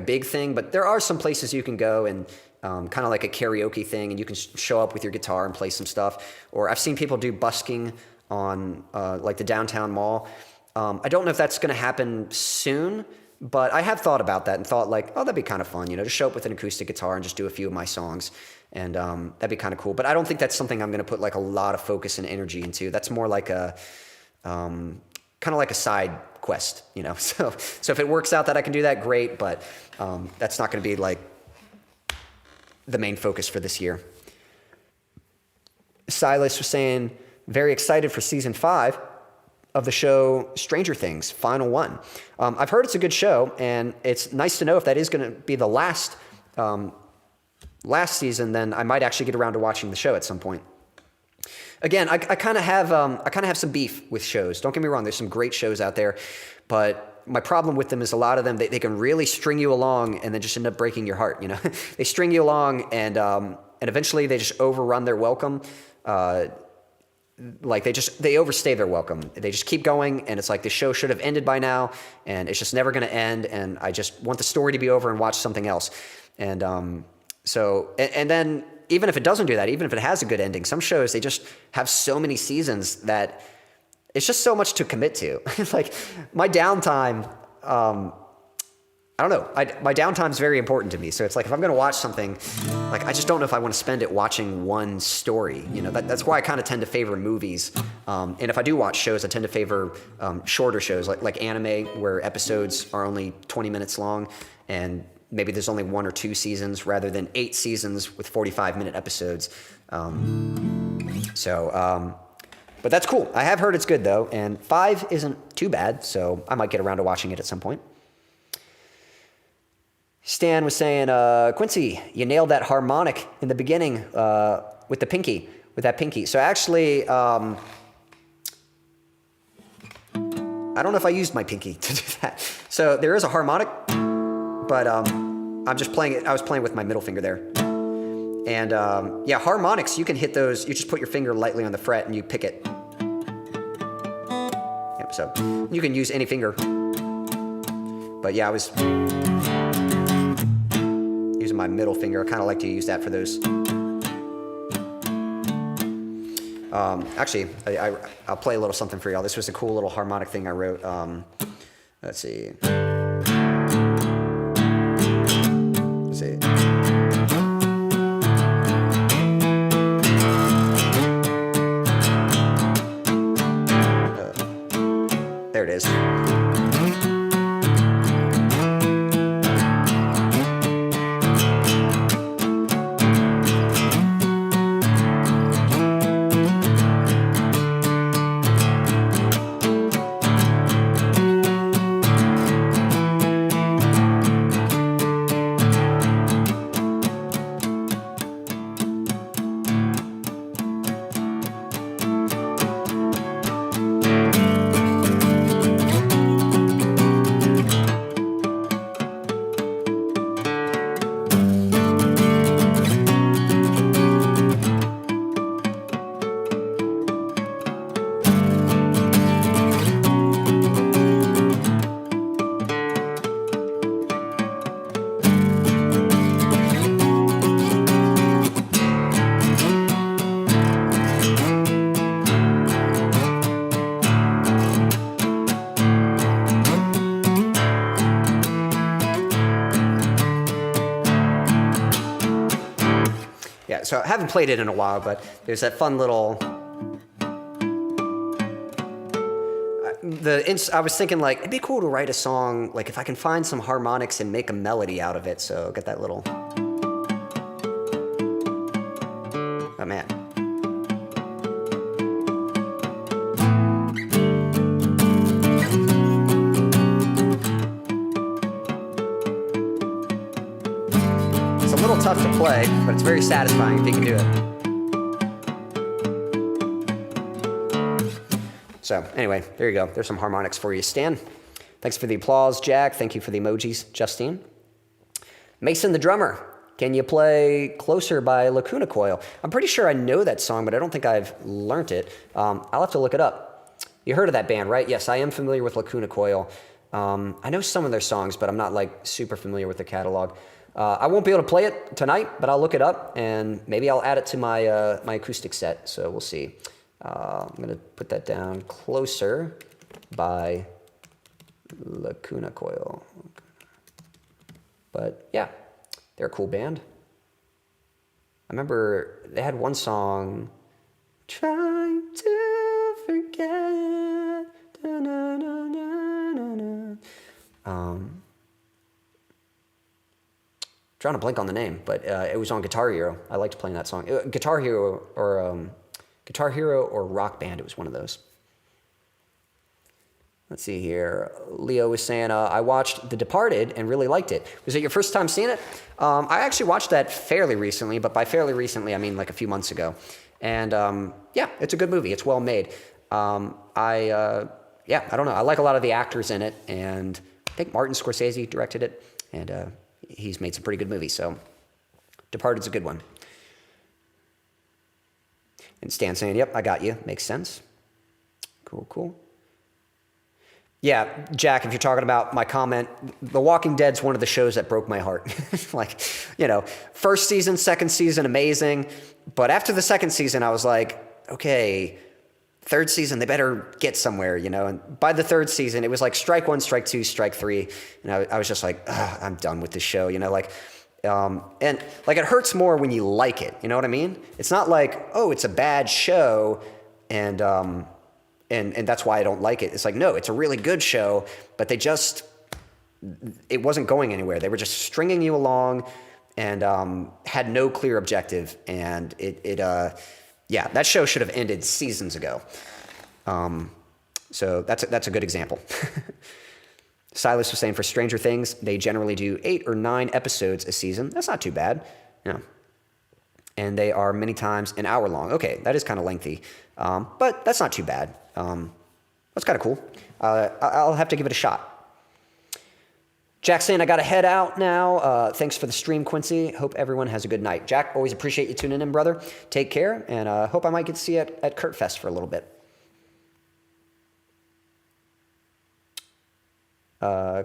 Speaker 2: big thing, but there are some places you can go and kind of like a karaoke thing, and you can show up with your guitar and play some stuff. Or I've seen people do busking on like the downtown mall. I don't know if that's going to happen soon, but I have thought about that and thought like, oh, that'd be kind of fun, to show up with an acoustic guitar and just do a few of my songs. And that'd be kind of cool. But I don't think that's something I'm going to put like a lot of focus and energy into. That's more like kind of like a side quest, So if it works out that I can do that, great. But that's not going to be like the main focus for this year. Silas was saying, very excited for season 5 of the show Stranger Things, final one. I've heard it's a good show, and it's nice to know if that is going to be the last season, then I might actually get around to watching the show at some point. Again, I kind of have some beef with shows. Don't get me wrong. There's some great shows out there, but my problem with them is a lot of them, they can really string you along and then just end up breaking your heart. They string you along and eventually they just overrun their welcome. Like they overstay their welcome. They just keep going, and it's like the show should have ended by now, and it's just never going to end. And I just want the story to be over and watch something else. And and then even if it doesn't do that, even if it has a good ending, some shows, they just have so many seasons that it's just so much to commit to. Like my downtime, I don't know. My downtime is very important to me. So it's like if I'm going to watch something, like I just don't know if I want to spend it watching one story. That's why I kind of tend to favor movies. And if I do watch shows, I tend to favor shorter shows like anime, where episodes are only 20 minutes long and maybe there's only 1 or 2 seasons rather than 8 seasons with 45-minute episodes. But that's cool. I have heard it's good though, and 5 isn't too bad, so I might get around to watching it at some point. Stan was saying, Quincy, you nailed that harmonic in the beginning with that pinky. So actually, I don't know if I used my pinky to do that. So there is a harmonic, but I'm just playing it. I was playing with my middle finger there. And harmonics, you can hit those. You just put your finger lightly on the fret and you pick it. Yep, so you can use any finger. But yeah, I was using my middle finger. I kind of like to use that for those. Actually, I'll play a little something for y'all. This was a cool little harmonic thing I wrote. Let's see. Let's see. There it is. So I haven't played it in a while, but there's that fun little. I was thinking like it'd be cool to write a song like if I can find some harmonics and make a melody out of it. So get that little. Oh man. Tough to play, but it's very satisfying if you can do it. So anyway, there you go. There's some harmonics for you, Stan. Thanks for the applause, Jack. Thank you for the emojis, Justine. Mason the drummer. Can you play Closer by Lacuna Coil? I'm pretty sure I know that song, but I don't think I've learned it. I'll have to look it up. You heard of that band, right? Yes, I am familiar with Lacuna Coil. I know some of their songs, but I'm not like super familiar with their catalog. I won't be able to play it tonight, but I'll look it up and maybe I'll add it to my my acoustic set. So we'll see. I'm gonna put that down. Closer by Lacuna Coil. But yeah, they're a cool band. I remember they had one song, Trying to Forget. Trying to blank on the name, but it was on Guitar Hero. I liked playing that song. Guitar Hero or Rock Band. It was one of those. Let's see here. Leo was saying, I watched The Departed and really liked it. Was it your first time seeing it? I actually watched that fairly recently, but by fairly recently, I mean like a few months ago. And yeah, it's a good movie. It's well made. I don't know. I like a lot of the actors in it, and I think Martin Scorsese directed it, and he's made some pretty good movies, so Departed's a good one. And Stan saying, yep, I got you. Makes sense. Cool. Yeah, Jack, if you're talking about my comment, The Walking Dead's one of the shows that broke my heart. Like, first season, second season, amazing. But after the second season, I was like, okay, third season, they better get somewhere, And by the third season, it was like strike one, strike two, strike three. And I was just like, I'm done with this show, and like it hurts more when you like it. You know what I mean? It's not like, oh, it's a bad show, and that's why I don't like it. It's like, no, it's a really good show, but it wasn't going anywhere. They were just stringing you along, and had no clear objective, and yeah, that show should have ended seasons ago. So that's a good example. Silas was saying for Stranger Things, they generally do 8 or 9 episodes a season. That's not too bad. And they are many times an hour long. Okay, that is kind of lengthy, but that's not too bad. That's kind of cool. I'll have to give it a shot. Jack saying, I got to head out now. Thanks for the stream, Quincy. Hope everyone has a good night. Jack, always appreciate you tuning in, brother. Take care, and hope I might get to see you at Kurt Fest for a little bit.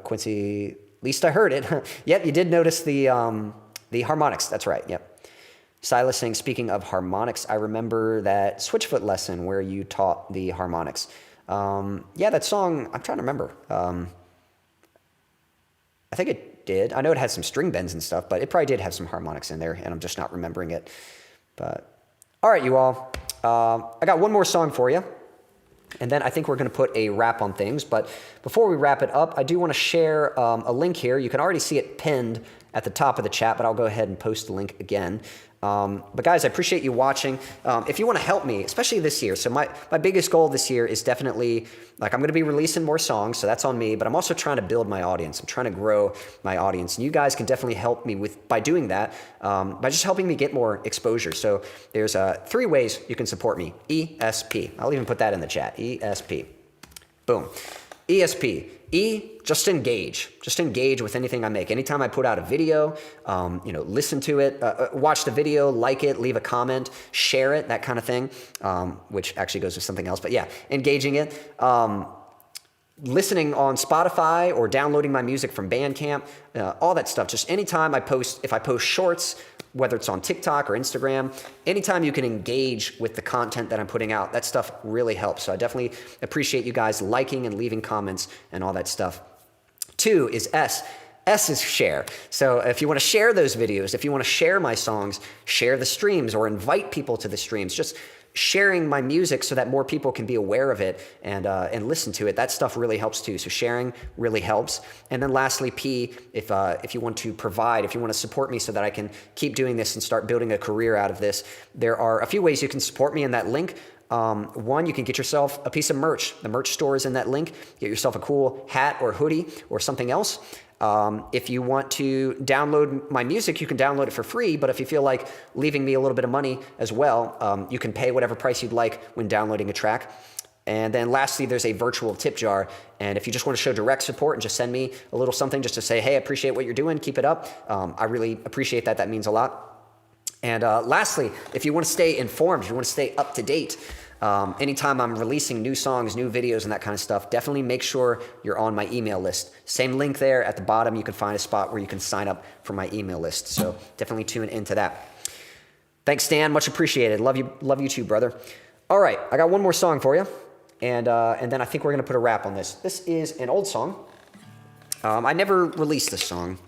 Speaker 2: Quincy, at least I heard it. Yep, you did notice the harmonics. That's right, yep. Silas saying, speaking of harmonics, I remember that Switchfoot lesson where you taught the harmonics. Yeah, that song, I'm trying to remember. I think it did. I know it had some string bends and stuff, but it probably did have some harmonics in there, and I'm just not remembering it. But all right, you all. I got one more song for you, and then I think we're going to put a wrap on things. But before we wrap it up, I do want to share a link here. You can already see it pinned at the top of the chat, but I'll go ahead and post the link again. But guys, I appreciate you watching. If you want to help me, especially this year, so my biggest goal this year is definitely, like, I'm going to be releasing more songs, so that's on me, but I'm also trying to build my audience. I'm trying to grow my audience, and you guys can definitely help me by doing that, by just helping me get more exposure. So there's 3 ways you can support me. ESP. I'll even put that in the chat. ESP. Boom. ESP. Just engage. Just engage with anything I make. Anytime I put out a video, listen to it, watch the video, like it, leave a comment, share it, that kind of thing, which actually goes with something else. But yeah, engaging it. Listening on Spotify or downloading my music from Bandcamp, all that stuff. Just anytime if I post shorts, whether it's on TikTok or Instagram, anytime you can engage with the content that I'm putting out, that stuff really helps. So I definitely appreciate you guys liking and leaving comments and all that stuff. 2 is S. S is share. So if you want to share those videos, if you want to share my songs, share the streams or invite people to the streams, just sharing my music so that more people can be aware of it and listen to it. That stuff really helps too. So sharing really helps. And then lastly, P, if you want to provide, if you want to support me so that I can keep doing this and start building a career out of this, there are a few ways you can support me in that link. One, you can get yourself a piece of merch. The merch store is in that link. Get yourself a cool hat or hoodie or something else. If you want to download my music, you can download it for free, but if you feel like leaving me a little bit of money as well, you can pay whatever price you'd like when downloading a track. And then lastly, there's a virtual tip jar. And if you just want to show direct support and just send me a little something just to say, hey, I appreciate what you're doing, keep it up. I really appreciate that. That means a lot. And lastly, if you want to stay informed, if you want to stay up to date, anytime I'm releasing new songs, new videos, and that kind of stuff, definitely make sure you're on my email list. Same link there at the bottom. You can find a spot where you can sign up for my email list. So definitely tune into that. Thanks, Stan. Much appreciated. Love you too, brother. All right, I got one more song for you, and then I think we're gonna put a wrap on this. This is an old song. I never released this song.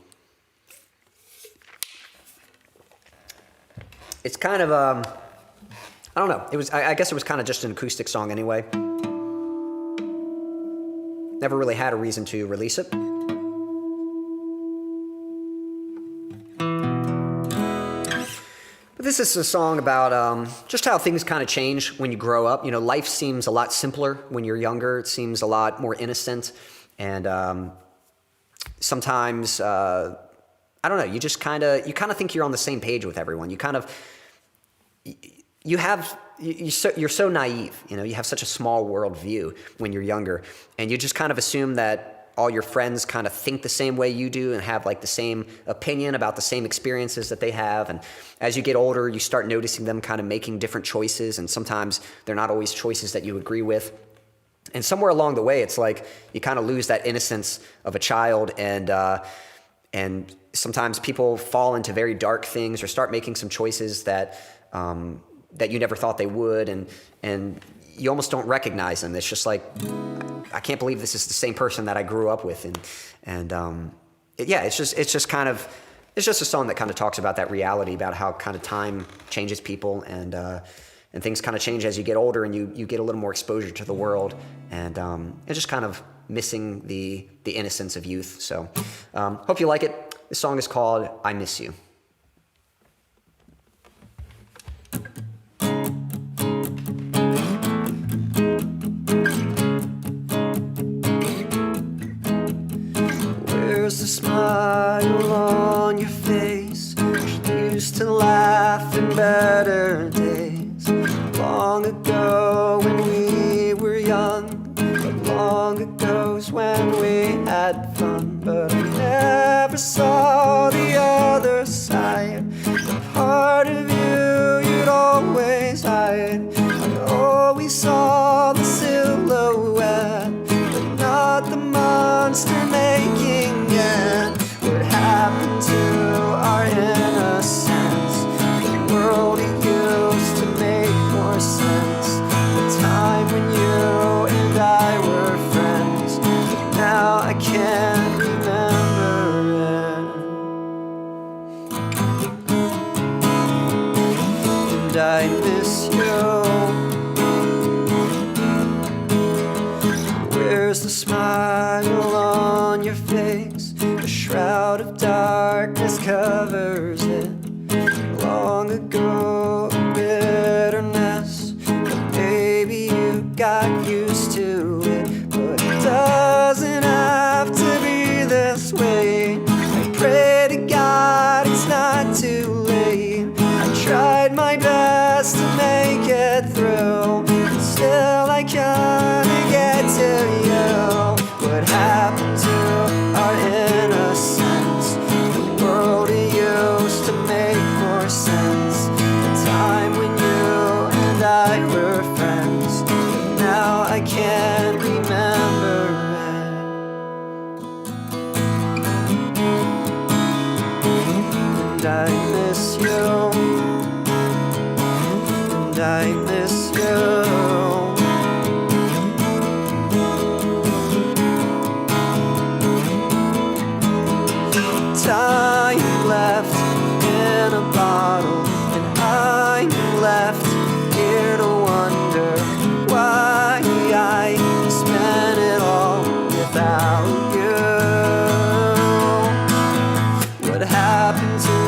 Speaker 2: It's kind of I don't know. I guess it was kind of just an acoustic song anyway. Never really had a reason to release it. But this is a song about just how things kind of change when you grow up. You know, life seems a lot simpler when you're younger. It seems a lot more innocent. And sometimes, I don't know, you kind of think you're on the same page with everyone. You're so naive, you know, you have such a small world view when you're younger, and you just kind of assume that all your friends kind of think the same way you do and have like the same opinion about the same experiences that they have. And as you get older, you start noticing them kind of making different choices, and sometimes they're not always choices that you agree with. And somewhere along the way, it's like you kind of lose that innocence of a child, and sometimes people fall into very dark things or start making some choices that you never thought they would, and you almost don't recognize them. It's just like, I can't believe this is the same person that I grew up with, it's just a song that kind of talks about that reality, about how kind of time changes people, and things kind of change as you get older, and you get a little more exposure to the world, and it's just kind of missing the innocence of youth. So hope you like it. This song is called I Miss You.
Speaker 1: Where's the smile on your face? You used to laugh in better days. Long ago when we were young, but long ago's when we had fun. But I never saw the other side, the part of you you'd always hide. I always saw the silhouette, but not the monster making it. What happened to our innocence? The world I miss you. Where's the smile on your face? A shroud of darkness covers it. Long ago, bitterness, but baby, you got used to it. But it doesn't have to be this way. I pray to God it's not too late. I tried my best to make it through, but still I can't get to you. What happened to our innocence? The world it used to make more sense. The time when you and I were friends, but now I can't remember it. And I miss you. And I miss you. Time left in a bottle, and I'm left here to wonder why I spent it all without you. What happened to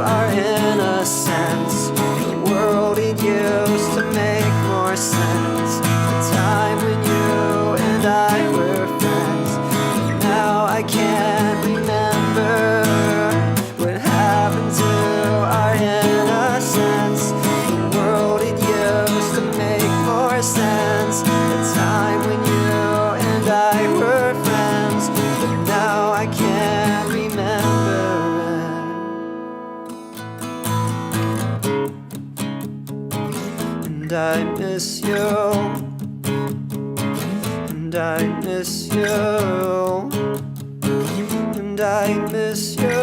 Speaker 1: our innocence? The world it used to make more sense. The time when you and I were friends, but now I can't remember. What happened to our innocence? The world it used to make more sense. The time when you and I were friends, but now I can't remember it. And I miss you. And I miss you. And I miss you.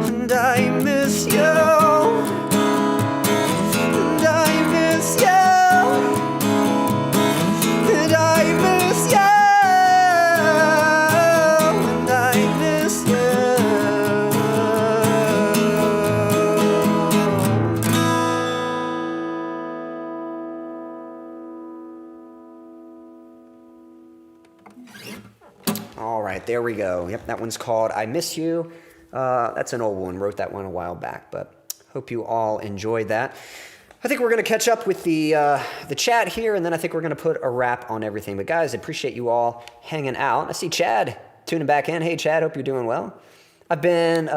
Speaker 1: And I miss you. And I miss you. And I miss you. And I miss you.
Speaker 2: All right, there we go. Yep, that one's called I Miss You. That's an old one. Wrote that one a while back, but hope you all enjoyed that. I think we're going to catch up with the chat here, and then I think we're going to put a wrap on everything. But guys, I appreciate you all hanging out. I see Chad tuning back in. Hey, Chad, hope you're doing well. I've been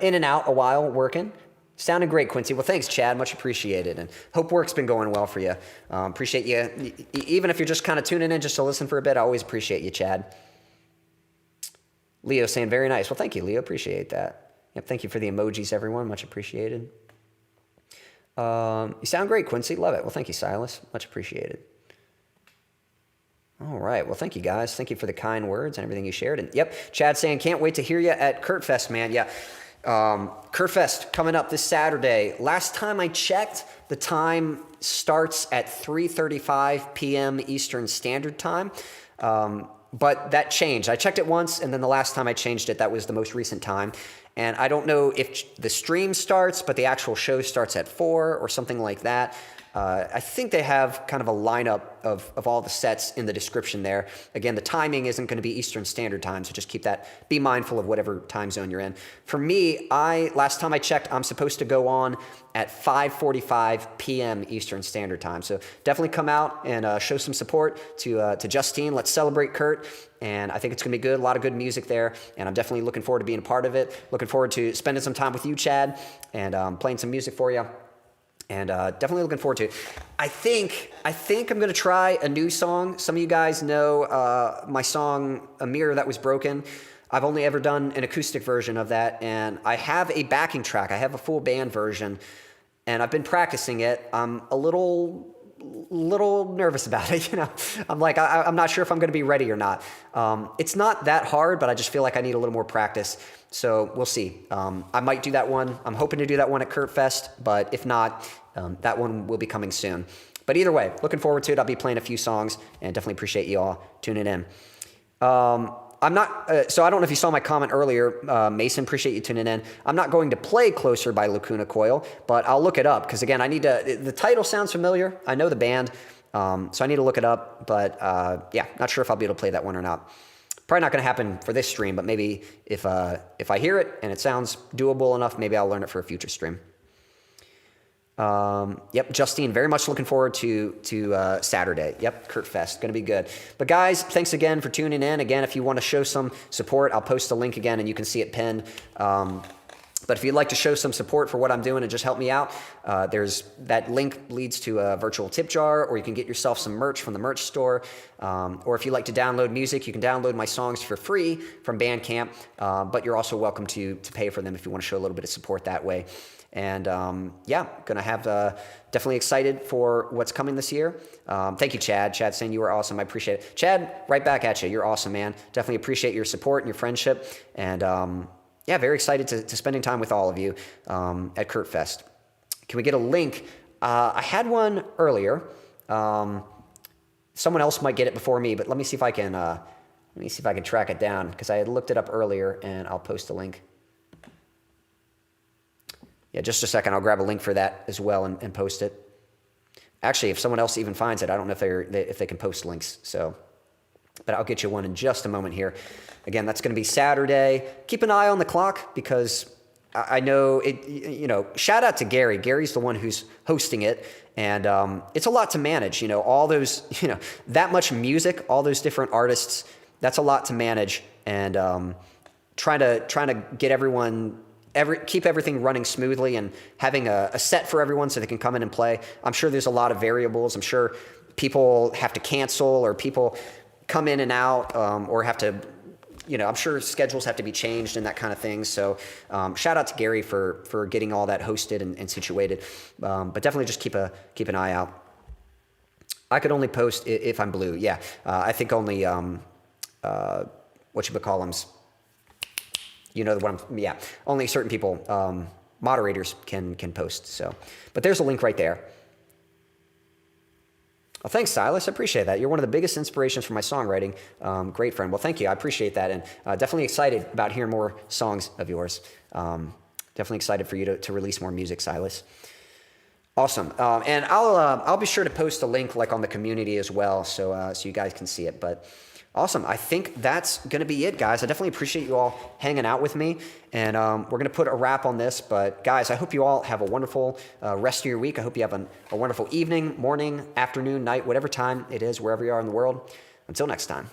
Speaker 2: in and out a while working. Sounding great, Quincy. Well, thanks, Chad. Much appreciated. And hope work's been going well for you. Appreciate you. Even if you're just kind of tuning in just to listen for a bit, I always appreciate you, Chad. Leo saying very nice. Well, thank you, Leo. Appreciate that. Yep, thank you for the emojis, everyone. Much appreciated. You sound great, Quincy. Love it. Well, thank you, Silas. Much appreciated. All right. Well, thank you, guys. Thank you for the kind words and everything you shared. And yep, Chad saying, can't wait to hear you at Kurtfest, man. Yeah. Kurtfest coming up this Saturday. Last time I checked, the time starts at 3:35 p.m. Eastern Standard Time. But that changed. I checked it once, and then the last time I changed it, that was the most recent time. And I don't know if the stream starts, but the actual show starts at 4 or something like that. I think they have kind of a lineup of all the sets in the description there. Again, the timing isn't going to be Eastern Standard Time, so just keep that, be mindful of whatever time zone you're in. For me, last time I checked, I'm supposed to go on at 5:45 p.m. Eastern Standard Time. So definitely come out and show some support to Justine. Let's celebrate Kurt. And I think it's going to be good. A lot of good music there. And I'm definitely looking forward to being a part of it. Looking forward to spending some time with you, Chad, and playing some music for you. And definitely looking forward to it. I think I'm going to try a new song. Some of you guys know my song, A Mirror That Was Broken. I've only ever done an acoustic version of that. And I have a backing track. I have a full band version. And I've been practicing it. I'm a little nervous about it. I'm like, I'm not sure if I'm going to be ready or not. It's not that hard, but I just feel like I need a little more practice. So we'll see. I might do that one. I'm hoping to do that one at Kurtfest, but if not, that one will be coming soon. But either way, looking forward to it. I'll be playing a few songs and definitely appreciate you all tuning in. I'm not, so I don't know if you saw my comment earlier, Mason, appreciate you tuning in. I'm not going to play Closer by Lacuna Coil, but I'll look it up because again, I need to, the title sounds familiar. I know the band, so I need to look it up, but yeah, not sure if I'll be able to play that one or not. Probably not going to happen for this stream, but maybe if I hear it and it sounds doable enough, maybe I'll learn it for a future stream. Yep, Justine, very much looking forward to Saturday. Yep, Kurt Fest, going to be good. But guys, thanks again for tuning in. Again, if you want to show some support, I'll post a link again and you can see it pinned. But if you'd like to show some support for what I'm doing and just help me out, there's that link leads to a virtual tip jar, or you can get yourself some merch from the merch store. Or if you like to download music, you can download my songs for free from Bandcamp, but you're also welcome to pay for them if you want to show a little bit of support that way. And yeah, gonna have definitely excited for what's coming this year. Thank you, Chad. Chad saying you were awesome. I appreciate it. Chad, right back at you. You're awesome, man. Definitely appreciate your support and your friendship. And yeah, very excited to spending time with all of you at Kurt Fest. Can we get a link? I had one earlier. Someone else might get it before me, but let me see if I can. Let me see if I can track it down because I had looked it up earlier, and I'll post a link. Yeah, just a second. I'll grab a link for that as well and post it. Actually, if someone else even finds it, I don't know if they can post links. So, but I'll get you one in just a moment here. Again, that's going to be Saturday. Keep an eye on the clock because I know it. You know, shout out to Gary. Gary's the one who's hosting it, and it's a lot to manage. You know, all those. You know, that much music, all those different artists. That's a lot to manage, and trying to get everyone. Keep everything running smoothly and having a set for everyone so they can come in and play. I'm sure there's a lot of variables. I'm sure people have to cancel or people come in and out or have to, you know, I'm sure schedules have to be changed and that kind of thing. So shout out to Gary for getting all that hosted and situated. But definitely just keep an eye out. I could only post if I'm blue. Yeah, I think only whatchamacallums. You know what I'm, yeah, only certain people, moderators can post. So, but there's a link right there. Well, thanks, Silas. I appreciate that. You're one of the biggest inspirations for my songwriting. Great friend. Well, thank you. I appreciate that. And definitely excited about hearing more songs of yours. Definitely excited for you to release more music, Silas. Awesome. And I'll be sure to post a link like on the community as well. So you guys can see it, but awesome. I think that's going to be it, guys. I definitely appreciate you all hanging out with me. And we're going to put a wrap on this. But, guys, I hope you all have a wonderful rest of your week. I hope you have a wonderful evening, morning, afternoon, night, whatever time it is, wherever you are in the world. Until next time.